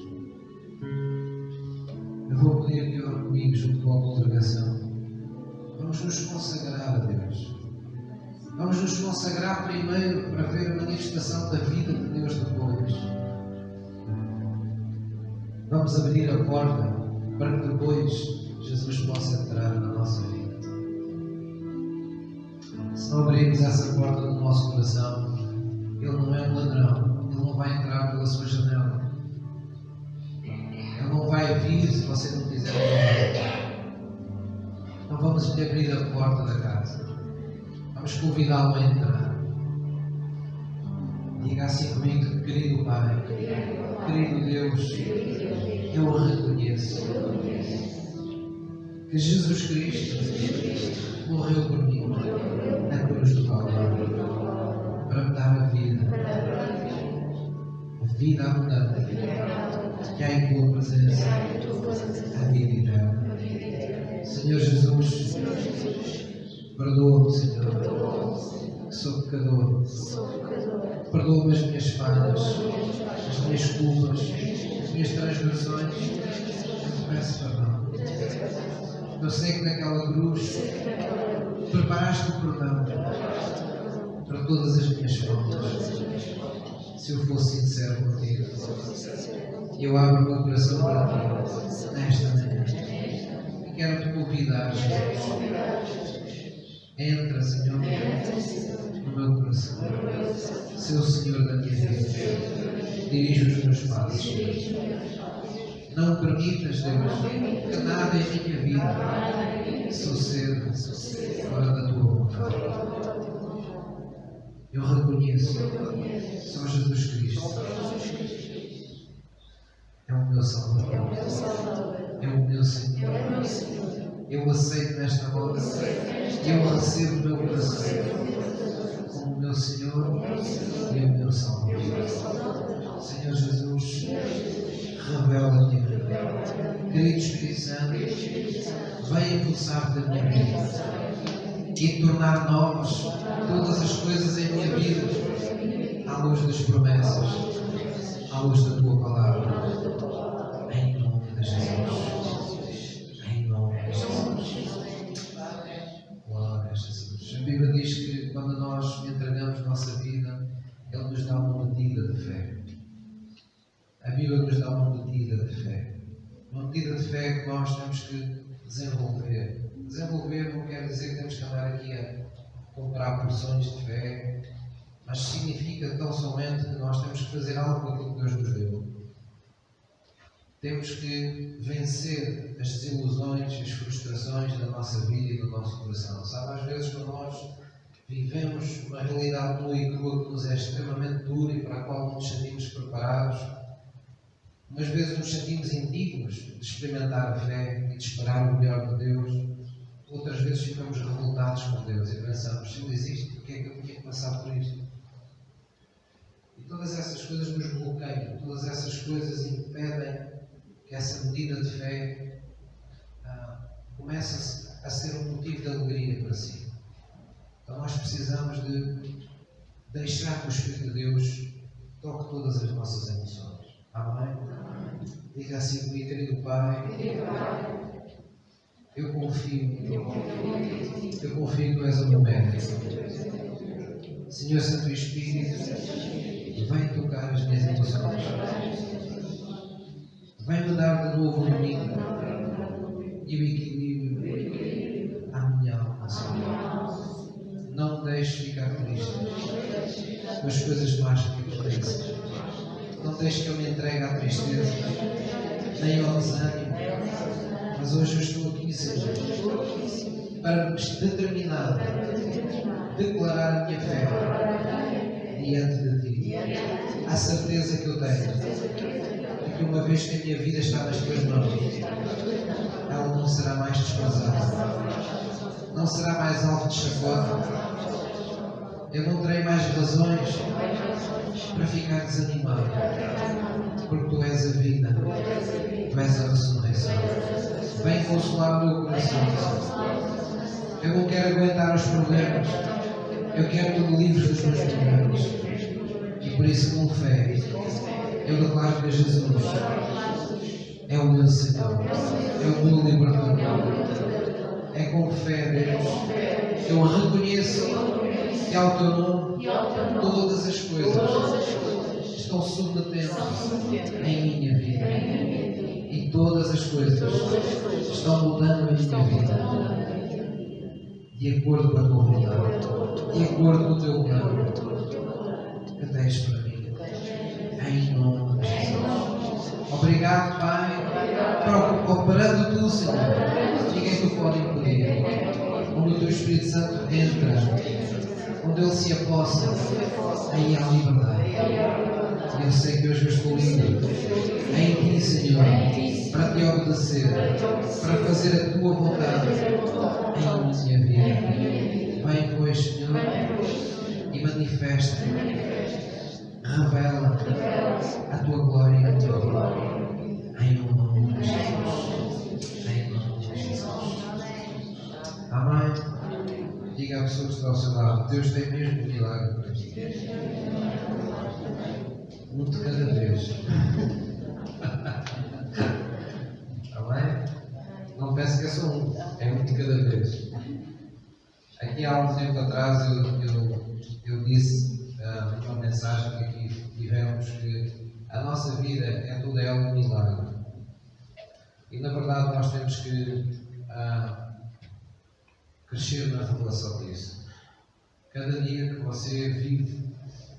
Speaker 1: Eu vou pedir que ore comigo junto com a congregação. Vamos nos consagrar a Deus. Vamos nos consagrar primeiro para ver a manifestação da vida de Deus depois. Vamos abrir a porta para que depois Jesus possa entrar na nossa vida. Se não abrirmos essa porta do nosso coração, Ele não é um ladrão, Ele não vai entrar pela sua janela. Ele não vai vir se você não quiser entrar. Então vamos lhe abrir a porta da casa. Vamos convidá-lo a entrar. Diga assim comigo, querido Pai, querido Deus, eu reconheço que Jesus Cristo morreu por mim na cruz do Calvário para me dar a vida abundante, que há em tua presença, a vida eterna. Senhor Jesus, perdoa-me, Senhor, que sou pecador. Perdoa-me as minhas falhas, as minhas culpas, as minhas transgressões. Eu te peço perdão. Eu sei que naquela cruz preparaste o perdão para todas as minhas faltas. Se eu fosse sincero contigo, eu abro o meu coração para ti nesta manhã e quero te convidar. Entra, Senhor, no meu coração. Ser o Senhor da minha vida. Dirige os meus passos. Não permitas, Deus, que nada em minha vida suceda fora da tua vontade. Eu reconheço só Jesus Cristo é o meu Salvador, é o meu Senhor. Eu aceito nesta hora e eu recebo o meu coração como o meu Senhor e o meu Salvador. Senhor Jesus, revela-te. Querido Espírito Santo, vem impulsar-te a minha vida e tornar novas todas as coisas em minha vida à luz das promessas, à luz da tua palavra. Em nome de Jesus. Em nome de Jesus. Glória a Jesus. A Bíblia diz que quando nós entregamos nossa vida, Ele nos dá uma medida de fé. A Bíblia nos dá uma medida de fé. Uma medida de fé que nós temos que desenvolver. Desenvolver não quer dizer que temos que andar aqui a comprar porções de fé, mas significa tão somente que nós temos que fazer algo com aquilo que Deus nos deu. Temos que vencer as desilusões, as frustrações da nossa vida e do nosso coração. Sabe, às vezes quando nós vivemos uma realidade nua e crua que nos é extremamente dura e para a qual não nos sentimos preparados, umas vezes nos sentimos indignos de experimentar a fé e de esperar o melhor de Deus. Outras vezes ficamos revoltados com Deus e pensamos, se Ele existe, porque é que eu tinha que passar por isto? E todas essas coisas nos bloqueiam, todas essas coisas impedem que essa medida de fé comece a ser um motivo de alegria para si. Então nós precisamos de deixar que o Espírito de Deus toque todas as nossas emoções. Amém? Diga assim comigo, querido Pai, eu confio que Tu és o meu médico. Senhor Santo Espírito, vem tocar as minhas emoções. Vem-me dar de novo o domingo e o equilíbrio à minha alma, Senhor. Não me deixes ficar triste com as coisas más que me acontecem. Não deixes que eu me entregue à tristeza, nem ao desânimo. Mas hoje eu estou aqui, Senhor, para determinado declarar a minha fé diante de Ti. A certeza que eu tenho de que uma vez que a minha vida está nas Tuas mãos, ela não será mais desprezada, não será mais alvo de chacota. Eu não terei mais razões para ficar desanimado, porque Tu és a vida, Tu és a ressurreição. Vem consolar o meu coração, Senhor. Eu não quero aguentar os problemas, eu quero que Tu me livres dos meus problemas. E por isso, com fé, eu declaro que Jesus é o meu Senhor, é o meu libertador. É com fé, Deus, que eu reconheço que ao Teu nome todas as coisas estão submetendo em minha vida. E todas as coisas estão mudando a minha vida. De acordo com a Tua vontade, de acordo com o Teu plano que tens para mim. Em nome de Jesus. Obrigado, Pai, operando Tu, Senhor. Ninguém te pode impedir. Onde o Teu Espírito Santo entra, onde Ele se aposta, aí há liberdade. E eu sei que hoje eu estou livre em Ti, Senhor, para Te obedecer, para fazer a Tua vontade em minha vida. Vem, pois, Senhor, e manifesta, revela a Tua glória e a Tua glória. Em nome de Jesus. Em nome de Jesus. Amém. Diga à pessoa que está ao seu lado: Deus tem mesmo um milagre para ti. Um de cada vez. Amém? Não pense que é só um, é um de cada vez. Aqui há um tempo atrás eu disse numa mensagem que aqui tivemos que a nossa vida é toda ela um milagre. E na verdade nós temos que crescer na revelação disso. Cada dia que você vive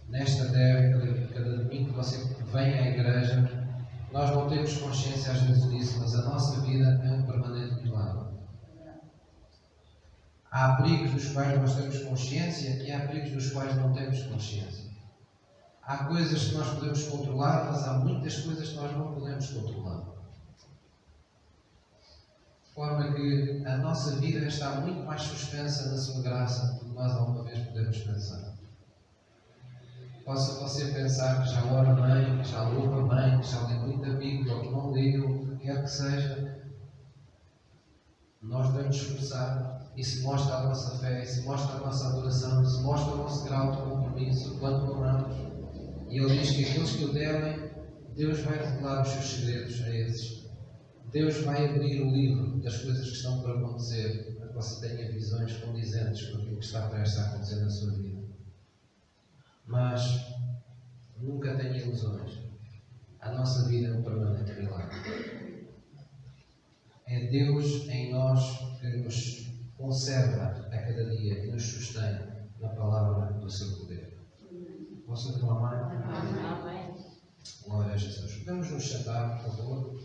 Speaker 1: nesta terra, cada domingo que você vem à igreja, nós não temos consciência às vezes disso, mas a nossa vida é um permanente milagre. Há perigos dos quais nós temos consciência e há perigos dos quais não temos consciência. Há coisas que nós podemos controlar, mas há muitas coisas que nós não podemos controlar. De forma que a nossa vida está muito mais suspensa na Sua graça do que nós alguma vez podemos pensar. Possa você pensar que já ora bem, que já louva bem, que já lê muita Bíblia ou que não lê, ou o que quer que seja. Nós devemos esforçar. Isso mostra a nossa fé, isso mostra a nossa adoração, isso mostra o nosso grau de compromisso, quanto oramos. E Ele diz que aqueles que o temem, Deus vai revelar os seus segredos a esses. Deus vai abrir o livro das coisas que estão para acontecer, para que você tenha visões condizentes com aquilo que está prestes a acontecer na sua vida. Mas nunca tenha ilusões. A nossa vida é um permanente milagre. É Deus em nós que nos conserva a cada dia e nos sustém na palavra do seu poder. Posso aclamar? Amém. Glória a Jesus. Vamos nos sentar, por favor.